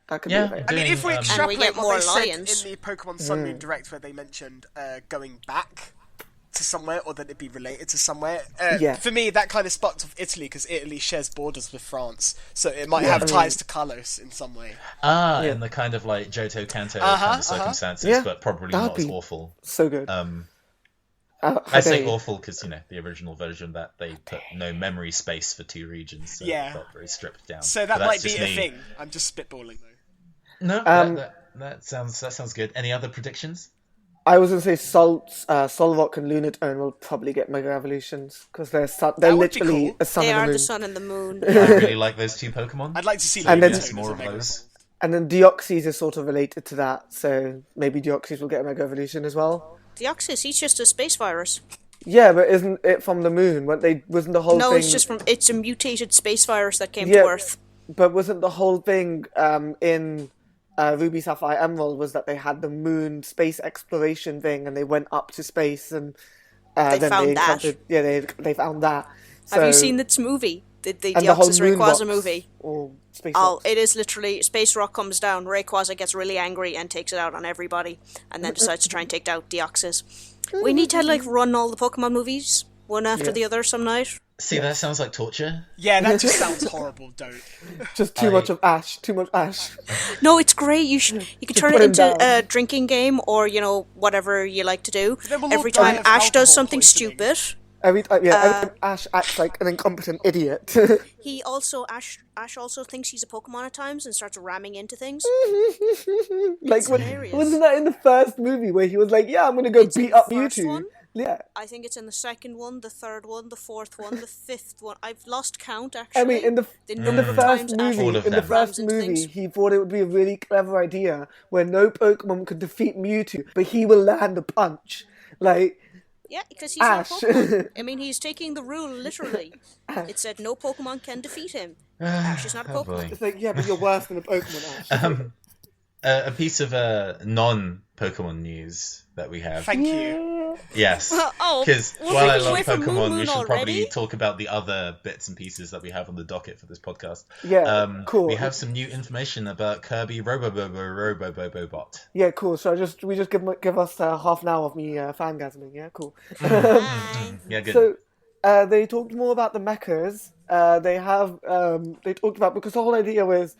That could Yeah. be a thing. I mean, if we And we extrapolate get what more they said lions. in the Pokemon Sun Moon Direct, where they mentioned going back to somewhere, or that it'd be related to somewhere, Yeah. for me, that kind of sparked off Italy, because Italy shares borders with France, so it might have ties to Carlos in some way. In the kind of like Johto Kanto kind of circumstances, Yeah, but probably that'd not as be awful. So good. I say awful because, the original version that they put no memory space for 2 regions, so Yeah. it felt very stripped down. So But that that's might be just a me. thing. I'm just spitballing, though. No, that sounds good. Any other predictions? I was going to say Solrock and Lunatone will probably get Mega Evolutions, because they're would be literally cool. a sun They and a are moon. the sun and the moon. I really like those 2 Pokemon. I'd like to see And then- Lunatone more as a of Mega those. Evolve. And then Deoxys is sort of related to that, so maybe Deoxys will get a Mega Evolution as well. Deoxys, he's just a space virus. Yeah, but isn't it from the moon? Wasn't the whole No, thing... it's a mutated space virus that came Yeah. to Earth. But wasn't the whole thing in Ruby, Sapphire, Emerald was that they had the moon space exploration thing, and they went up to space, and They then found they that. encountered... Yeah, they found that. Have you So- seen this movie? the and the whole Deoxys moon Rayquaza rocks, movie. or space Oh, rocks. it is literally Space Rock comes down, Rayquaza gets really angry and takes it out on everybody, and then decides to try and take out Deoxys. We need to run all the Pokemon movies one after the other some night. See, that sounds like torture. Yeah, that just sounds horrible. Don't. Just too much Ash. Too much Ash. No, it's great. You could turn it into a drinking game, or whatever you like to do. Every time Ash does something stupid. Every time Ash acts like an incompetent idiot. Ash also thinks he's a Pokemon at times and starts ramming into things. Like wasn't that in the first movie where he was like, "Yeah, I'm gonna go beat up Mewtwo." One? Yeah. I think it's in the second one, the third one, the fourth one, the fifth one. I've lost count, actually. I mean, in the first movie, he thought it would be a really clever idea where no Pokemon could defeat Mewtwo, but he will land a punch. Like, yeah, because he's Ash. not a Pokemon. I mean, he's taking the rule literally. It said no Pokemon can defeat him. Ash is not a Pokemon. It's like, yeah, but you're worse than a Pokemon, Ash. A piece of non-Pokemon news that we have. Thank you. Yes. Because while I love Pokemon, we should probably talk about the other bits and pieces that we have on the docket for this podcast. Yeah, cool. We have some new information about Kirby Robobot. Yeah, cool. So we just give us half an hour of me fangasming. Yeah, cool. Yeah, good. So they talked more about the mechas. They talked about, because the whole idea was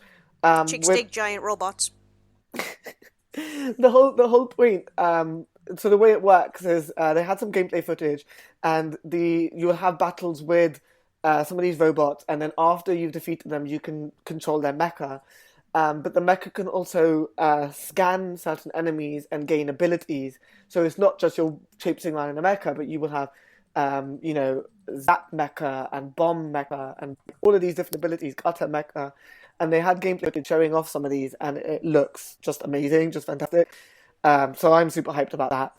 chicks dig giant robots. the whole point. So the way it works is they had some gameplay footage, and you will have battles with some of these robots, and then after you've defeated them, you can control their mecha. But the mecha can also scan certain enemies and gain abilities. So it's not just you're traipsing around in a mecha, but you will have Zap mecha and Bomb mecha and all of these different abilities, Gutter mecha. And they had gameplay footage showing off some of these, and it looks just amazing, just fantastic. So I'm super hyped about that.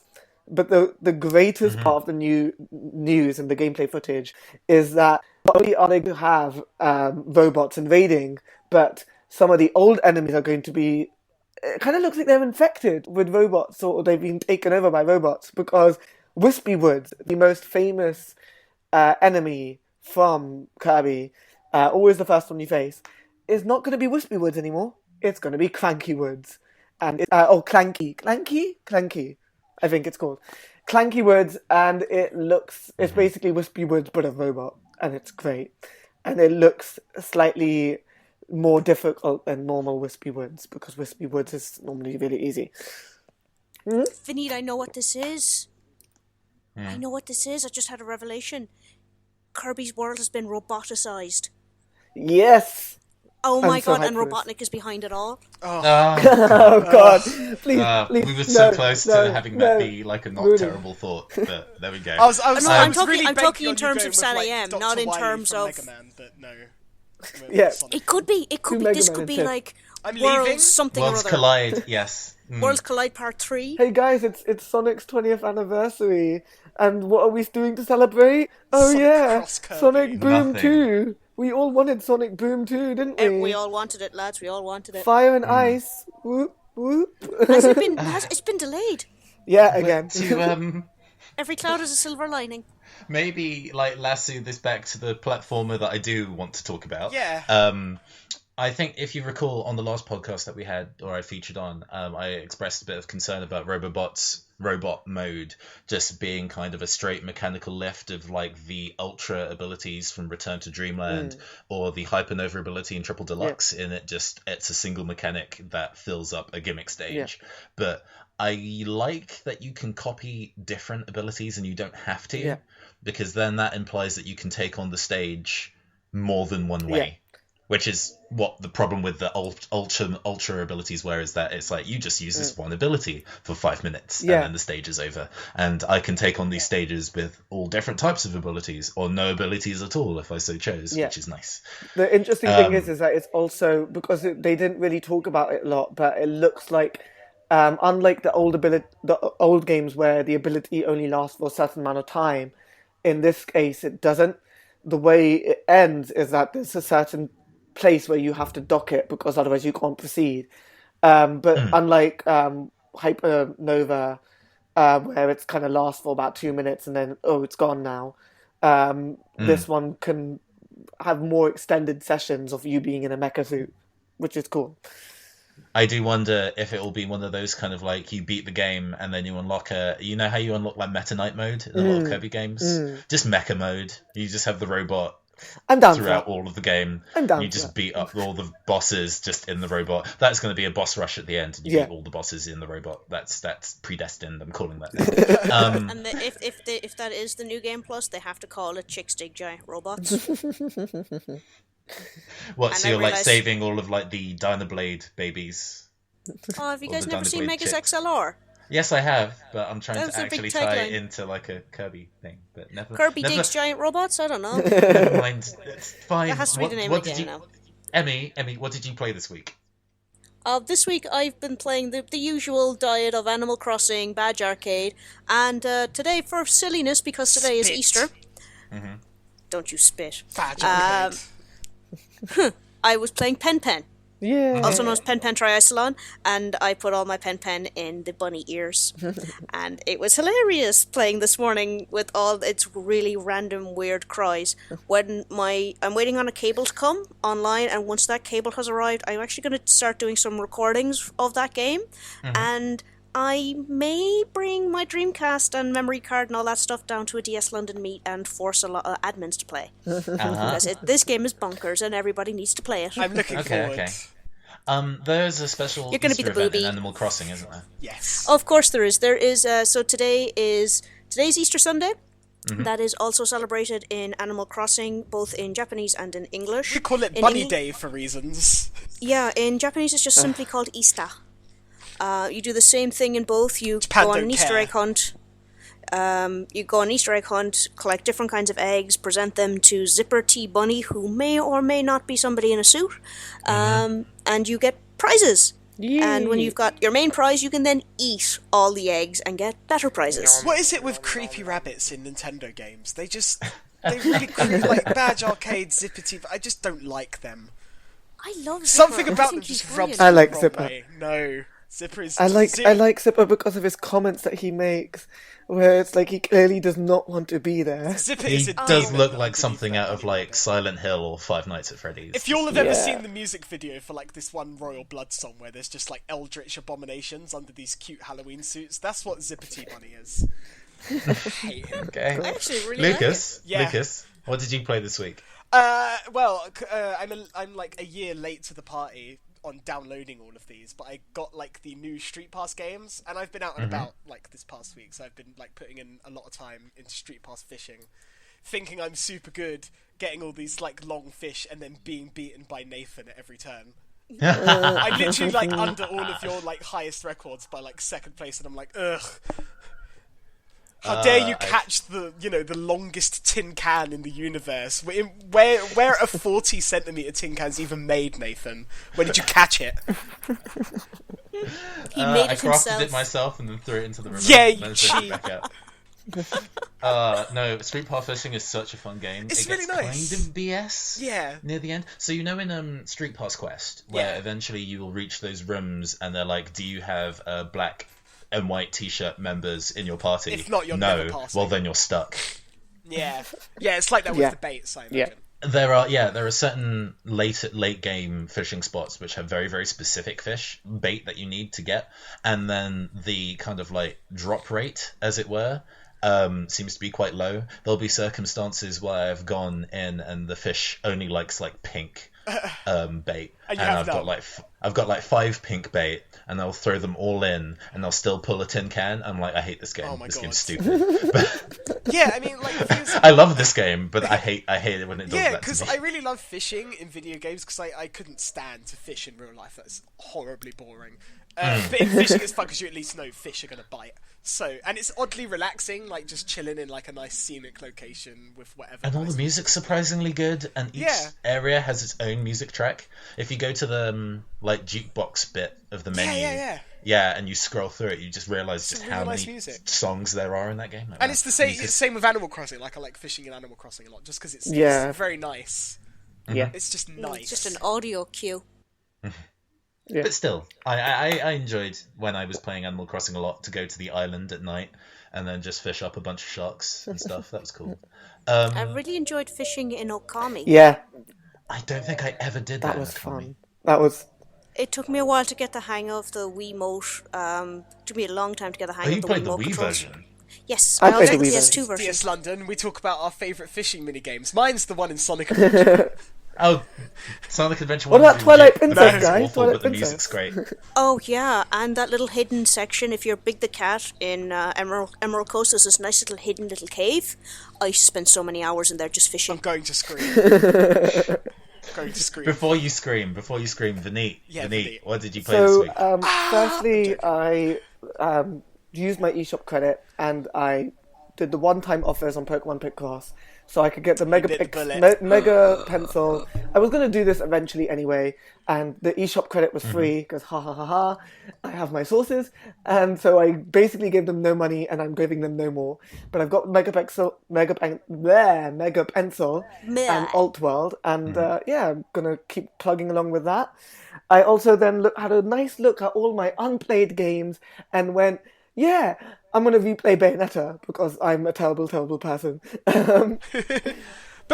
But the greatest part of the new news and the gameplay footage is that not only are they going to have robots invading, but some of the old enemies are going to be... It kind of looks like they're infected with robots, or they've been taken over by robots, because Wispy Woods, the most famous enemy from Kirby, always the first one you face, is not going to be Wispy Woods anymore. It's going to be Clanky Woods. And Clanky, I think it's called. Clanky Woods, and it's basically Wispy Woods but a robot, and it's great. And it looks slightly more difficult than normal Wispy Woods, because Wispy Woods is normally really easy. Vaneet, I know what this is. I know what this is. I just had a revelation. Kirby's world has been roboticized. Yes! Oh my god, and Robotnik is behind it all. Oh god, please. We were so close to having that be like a not terrible thought, but there we go. I'm talking in terms of Sat AM, not in terms of... Mega Man, but no. Yeah. It could be, this could be like Worlds something or other. Worlds Collide, yes. Worlds Collide Part 3. Hey guys, it's Sonic's 20th anniversary, and what are we doing to celebrate? Oh yeah, Sonic Boom 2. We all wanted Sonic Boom 2, didn't we? We all wanted it, lads. We all wanted it. Fire and Ice. Whoop, whoop. It's been delayed. Yeah, again. Every cloud has a silver lining. Maybe, lasso this back to the platformer that I do want to talk about. Yeah. I think if you recall on the last podcast that we had, or I featured on, I expressed a bit of concern about Robobot's robot mode just being kind of a straight mechanical lift of the ultra abilities from Return to Dreamland or the Hypernova ability in Triple Deluxe. In it's a single mechanic that fills up a gimmick stage. But I like that you can copy different abilities and you don't have to, because then that implies that you can take on the stage more than one way. Which is what the problem with the ultra abilities were, is that it's like you just use this one ability for 5 minutes and then the stage is over. And I can take on these stages with all different types of abilities, or no abilities at all if I so chose, which is nice. The interesting thing is that it's also, because they didn't really talk about it a lot, but it looks like, unlike the old games where the ability only lasts for a certain amount of time, in this case it doesn't. The way it ends is that there's a certain place where you have to dock it, because otherwise you can't proceed. But unlike Hypernova, where it's kind of lasts for about 2 minutes and then it's gone now, this one can have more extended sessions of you being in a mecha suit, which is cool. I do wonder if it will be one of those kind of like you beat the game and then you unlock you know how you unlock like Meta Knight mode in a lot of Kirby games? Just mecha mode. You just have the robot I'm down throughout all of the game. I'm down You just beat up all the bosses just in the robot. That's going to be a boss rush at the end. And you beat all the bosses in the robot. That's predestined. I'm calling that now. And if that is the new game plus, they have to call it Chicks Dig Giant Robots. What? So you're like saving all of like the Dynablade babies? Oh, have you guys never seen Megas XLR? Yes, I have, but I'm trying to actually tie it into like a Kirby thing. But never. Kirby digs giant robots? I don't know. Never mind. It's fine. That has to be the name of the game now. Emmy, what did you play this week? This week I've been playing the usual diet of Animal Crossing, Badge Arcade, and today for silliness, because today is Easter. Mm-hmm. Don't you spit. Badge Arcade. I was playing Pen Pen. Yeah. Also known as Pen Pen Triathlon, and I put all my Pen Pen in the bunny ears. And it was hilarious playing this morning with all its really random weird cries. I'm waiting on a cable to come online, and once that cable has arrived, I'm actually going to start doing some recordings of that game. And I may bring my Dreamcast and memory card and all that stuff down to a DS London meet and force a lot of admins to play. Because this game is bonkers and everybody needs to play it. I'm looking forward. Okay. There's a special You're gonna be the Easter event booby. in Animal Crossing, isn't there? Yes. Of course there is. There is. So today's Easter Sunday. That is also celebrated in Animal Crossing, both in Japanese and in English. We call it Bunny Day for reasons. Yeah, in Japanese it's just simply called Easter. You do the same thing in both. You Japan go on don't an Easter care. egg hunt. You go on an Easter egg hunt, collect different kinds of eggs, present them to Zipper T Bunny, who may or may not be somebody in a suit, and you get prizes. Yay. And when you've got your main prize, you can then eat all the eggs and get better prizes. What is it with creepy rabbits in Nintendo games? They really creep, like Badge Arcade, Zipper T. I just don't like them. I love Zipper. Something I about think them just he's rubs brilliant. me I like the wrong Zipper. way. No, Zipper is. I like Zipper because of his comments that he makes, where it's like he clearly does not want to be there. Zipper He is a does demon look like underneath something that out of bunny like thing. Silent Hill or Five Nights at Freddy's. If you'll have ever Yeah. seen the music video for like this one Royal Blood song where there's just like eldritch abominations under these cute Halloween suits, that's what Zipper T Bunny is. I hate him. Okay. I actually really Lucas, like it. Yeah. Lucas, what did you play this week? I'm like a year late to the party on downloading all of these, but I got like the new Street Pass games, and I've been out and about like this past week, so I've been like putting in a lot of time into Street Pass fishing, thinking I'm super good, getting all these like long fish, and then being beaten by Nathan at every turn. I'm literally like under all of your like highest records by like second place, and I'm like, ugh. How dare you catch the longest tin can in the universe? Where a 40 centimeter tin can's even made, Nathan? Where did you catch it? He made I it crafted himself. it myself and then threw it into the river. Yeah, and you then threw it cheat. back out. No, Street Pass Fishing is such a fun game. It's it gets really nice. kind of BS Yeah. near the end. So you know in Street Pass Quest, where Yeah. eventually you will reach those rooms and they're like, do you have black and white t-shirt members in your party? If not, you're no. never passing. Well, then you're stuck. Yeah, it's like that with Yeah. the baits, I Yeah. imagine. There are certain late game fishing spots which have very, very specific fish bait that you need to get, and then the kind of like drop rate, as it were, seems to be quite low. There'll be circumstances where I've gone in and the fish only likes like pink bait, And and you have I've got like 5 pink bait, and I'll throw them all in, and I'll still pull a tin can. I'm like, I hate this game. Oh my This God. game's stupid. But Yeah, I mean, like, the thing is- I love this game, but I hate it when it does yeah, that to because me. I really love fishing in video games because I couldn't stand to fish in real life. That's horribly boring. But in fishing, it's fun because you at least know fish are gonna bite. So, and it's oddly relaxing, like just chilling in like a nice scenic location with whatever. And all the nice music's surprisingly good, and each Yeah. area has its own music track. If you go to the like jukebox bit of the menu, yeah. and you scroll through it, you just realise just Some how really many nice music. songs there are in that game. Like, And wow. it's the same. Music- It's same with Animal Crossing. Like I like fishing in Animal Crossing a lot, just because it's very nice. Yeah. It's just nice. It's just an audio cue. But still, I enjoyed when I was playing Animal Crossing a lot to go to the island at night and then just fish up a bunch of sharks and stuff. That was cool. I really enjoyed fishing in Okami. Yeah, I don't think I ever did that. that was fun. That was. It took me a while to get the hang of the Wiimote. It took me a long time to get the hang of the Wiimote. You played the Wii controls. version? Yes, I I played also the had the Wii PS2 version. DS London, we talk about our favourite fishing minigames. Mine's the one in Sonic Adventure. Oh, Sonic Adventure 1. What about Twilight Princess, It's guys? awful, Twilight but the Princess. music's great. Oh yeah, and that little hidden section. If you're Big the Cat in Emerald Coast, there's this nice little hidden little cave. I used to spend so many hours in there just fishing. I'm going to scream. Going to scream. Before you scream, Vaneet. Yeah, Vaneet, Vaneet. what did you play this week? Firstly, I used my eShop credit and I did the one-time offers on Pokemon Picross, so I could get the Mega bit bullet. Mega Pencil. I was going to do this eventually anyway, and the eShop credit was free, because ha ha ha ha, I have my sources, and so I basically gave them no money, and I'm giving them no more. But I've got Mega Pencil, and Alt World, and yeah, I'm going to keep plugging along with that. I also then had a nice look at all my unplayed games, and went, yeah, I'm going to replay Bayonetta because I'm a terrible, terrible person. But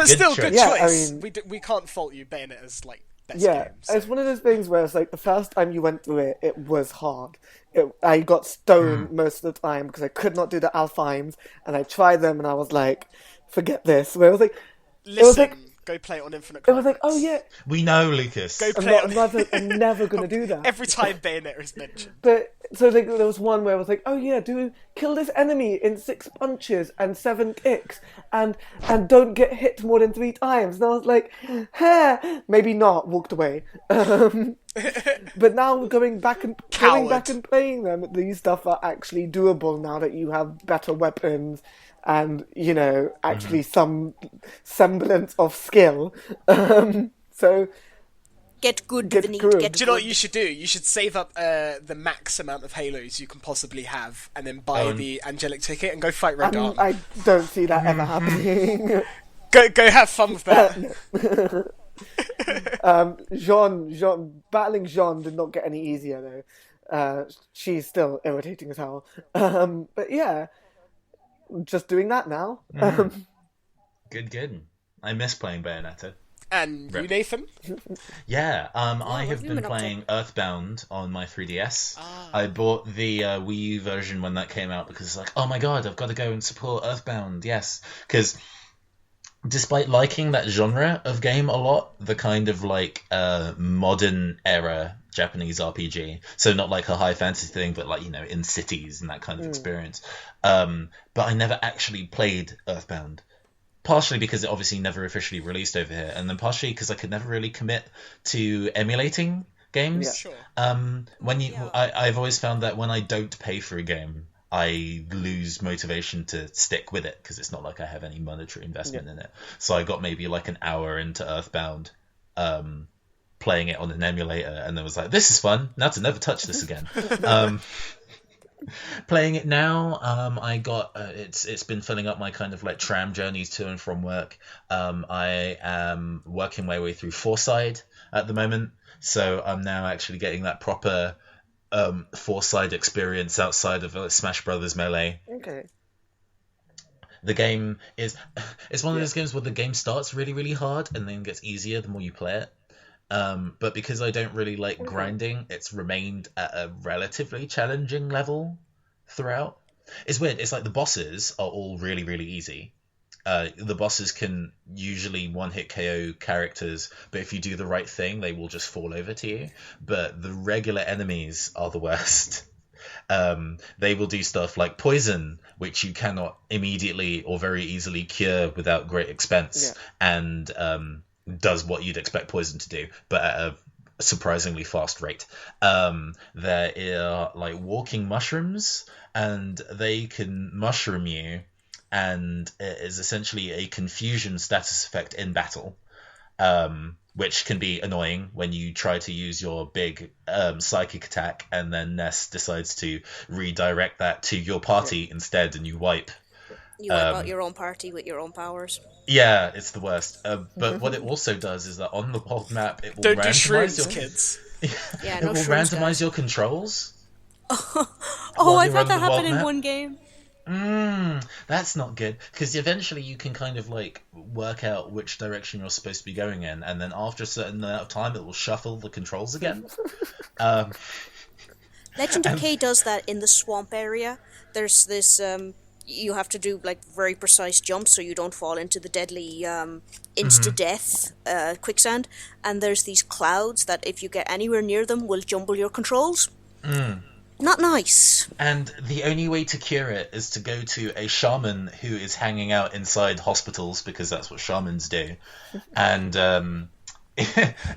still, good Yeah, choice. I mean- We can't fault you. Bayonetta's like best Yeah, game. So. it's one of those things where it's like the first time you went through it, it was hard. I got stoned most of the time because I could not do the Alfheims, and I tried them and I was like, forget this. Where it was like, Listen, go play it on Infinite it was like, Climax. oh yeah, We know, Lucas. Go I'm, play not, on I'm never going to do that. every time Bayonetta is mentioned. But so like, there was one where I was like, oh yeah, kill this enemy in 6 punches and 7 kicks, and don't get hit more than 3 times. And I was like, maybe not. Walked away. But now going back and playing them, these stuff are actually doable now that you have better weapons and actually some semblance of skill. So. Get good, Get Vaneet. good. Get Do you know what good. you should do? You should save up the max amount of Halos you can possibly have, and then buy the angelic ticket and go fight Red Arm. I don't see that ever happening. Go have fun with that. Jean battling Jean did not get any easier though. She's still irritating as hell. But yeah, just doing that now. Good. I miss playing Bayonetta. And you, Nathan? Yeah, I have you been been up to? playing Earthbound on my 3DS. I bought the Wii U version when that came out because it's like, oh my god, I've got to go and support Earthbound, yes. Because despite liking that genre of game a lot, the kind of like modern era Japanese RPG, so not like a high fantasy thing, but like, in cities and that kind of experience. But I never actually played Earthbound. Partially because it obviously never officially released over here, and then partially because I could never really commit to emulating games. Yeah. Sure. I've always found that when I don't pay for a game, I lose motivation to stick with it because it's not like I have any monetary investment in it. So I got maybe like an hour into Earthbound, playing it on an emulator, and then was like, this is fun, now to never touch this again. Playing it now, I got it's been filling up my kind of like tram journeys to and from work. I am working my way through Fourside at the moment, so I'm now actually getting that proper Fourside experience outside of Smash Brothers Melee. Okay. The game it's one of those games where the game starts really, really hard and then gets easier the more you play it. But because I don't really like grinding, it's remained at a relatively challenging level throughout. It's weird. It's like the bosses are all really, really easy. The bosses can usually one-hit KO characters, but if you do the right thing, they will just fall over to you. But the regular enemies are the worst. They will do stuff like poison, which you cannot immediately or very easily cure without great expense, and does what you'd expect poison to do, but at a surprisingly fast rate. There are like walking mushrooms, and they can mushroom you, and it is essentially a confusion status effect in battle, which can be annoying when you try to use your big psychic attack, and then Ness decides to redirect that to your party instead, and you wipe. You wipe out your own party with your own powers. Yeah, it's the worst. But what it also does is that on the world map, it will Don't do randomize shrooms, kids. Yeah, it no will shrooms, randomize guys. your controls. Oh, while I you're thought on that the world happened in map. one game. That's not good, because eventually you can kind of like work out which direction you're supposed to be going in, and then after a certain amount of time it will shuffle the controls again. Legend of K does that in the swamp area. There's this you have to do like very precise jumps so you don't fall into the deadly insta-death quicksand, and there's these clouds that if you get anywhere near them will jumble your controls. Not nice. And the only way to cure it is to go to a shaman who is hanging out inside hospitals, because that's what shamans do. And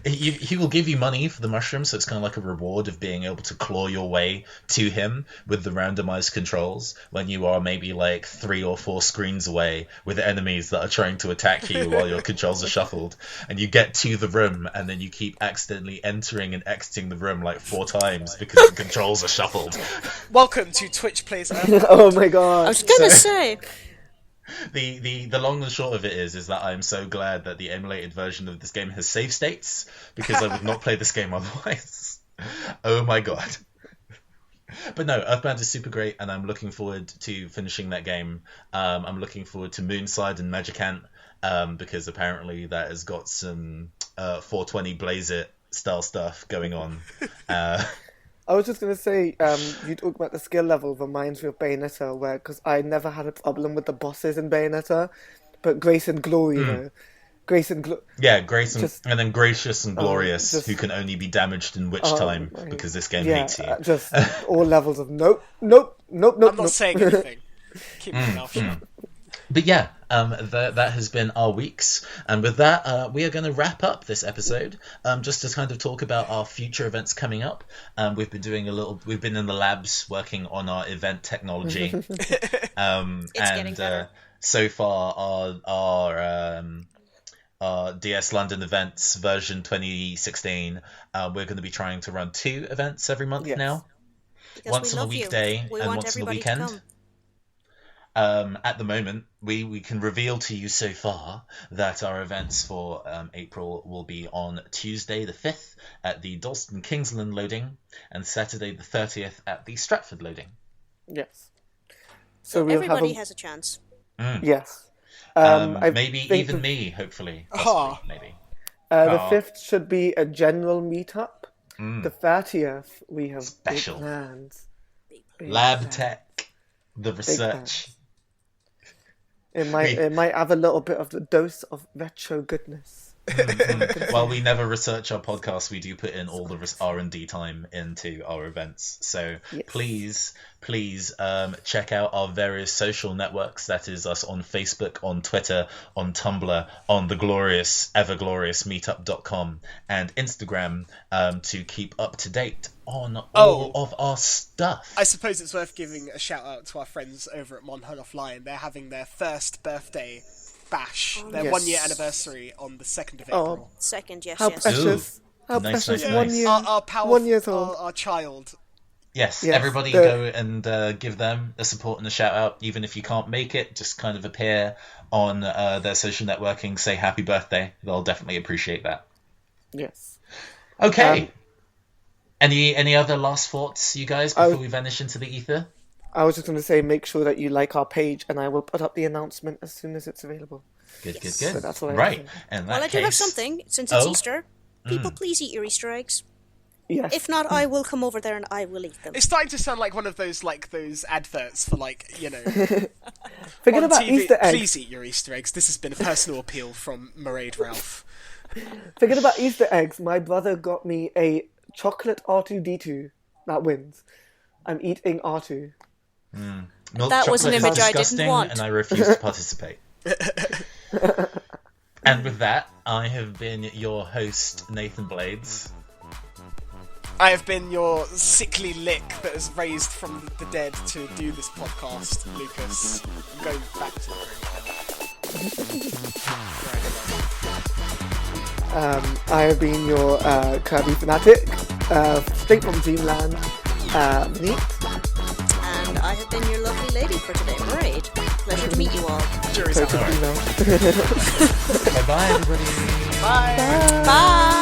he will give you money for the mushroom, so it's kind of like a reward of being able to claw your way to him with the randomized controls when you are maybe like 3 or 4 screens away with enemies that are trying to attack you while your controls are shuffled, and you get to the room and then you keep accidentally entering and exiting the room like 4 times because the controls are shuffled. Welcome to Twitch Plays Earth. Oh my god. I was gonna say. The long and short of it is that I'm so glad that the emulated version of this game has save states, because I would not play this game otherwise. Oh my god. But no, Earthbound is super great, and I'm looking forward to finishing that game. I'm looking forward to Moonside and Magicant, because apparently that has got some 420 Blaze It style stuff going on. I was just going to say, you talk about the skill level reminds me of Bayonetta, where, because I never had a problem with the bosses in Bayonetta, but Grace and Glory, you know. Grace and Grace and then Gracious and Glorious, who can only be damaged in Witch Time, because this game hates you. Just all levels of nope. I'm not saying anything. Keep my mouth shut. But yeah, that has been our weeks, and with that, we are going to wrap up this episode, just to kind of talk about our future events coming up. We've been in the labs working on our event technology, and so far our DS London events version 2016, we're going to be trying to run 2 events every month now, because once on a weekday and once on the weekend. At the moment, we can reveal to you so far that our events for April will be on Tuesday the 5th at the Dalston Kingsland loading, and Saturday the 30th at the Stratford loading. Yes. So everybody has a chance. Yes. Maybe even me, hopefully. Maybe. The 5th should be a general meetup. The 30th, we have special big plans. Lab tech, the research. It might have a little bit of the dose of retro goodness. While we never research our podcast, we do put in all the R&D time into our events. So please check out our various social networks. That is us on Facebook, on Twitter, on Tumblr, on the glorious, ever glorious meetup.com, and Instagram, to keep up to date on all of our stuff. I suppose it's worth giving a shout out to our friends over at Monhunt Offline. They're having their first birthday bash, their 1-year anniversary on the 2nd of April. 2nd, yes. How precious. How nice, precious. nice. 1 year. Our 1 year old. Our child. Yes, everybody go and give them a support and a shout out. Even if you can't make it, just kind of appear on their social networking, say happy birthday. They'll definitely appreciate that. Yes. Okay. Any other last thoughts, you guys, before we vanish into the ether? I was just going to say, make sure that you like our page, and I will put up the announcement as soon as it's available. Good. So that's what Right. And I do have something, since it's Easter. People, please eat your Easter eggs. Yes. If not, I will come over there and I will eat them. It's starting to sound like one of those adverts for Forget about TV. Easter eggs. Please eat your Easter eggs. This has been a personal appeal from Mairead Ralph. Forget about Easter eggs. My brother got me a chocolate R2-D2 that wins. I'm eating R2. Milk That was an image I didn't want. And I refuse to participate. And with that, I have been your host, Nathan Blades. I have been your sickly lick that has raised from the dead to do this podcast, Lucas. I'm going back to the I have been your Kirby fanatic, straight from Dreamland, Vaneet. And I have been your lovely lady for today, Mairead. Pleasure to meet you all. jury's out. Bye-bye, everybody. Bye. Bye.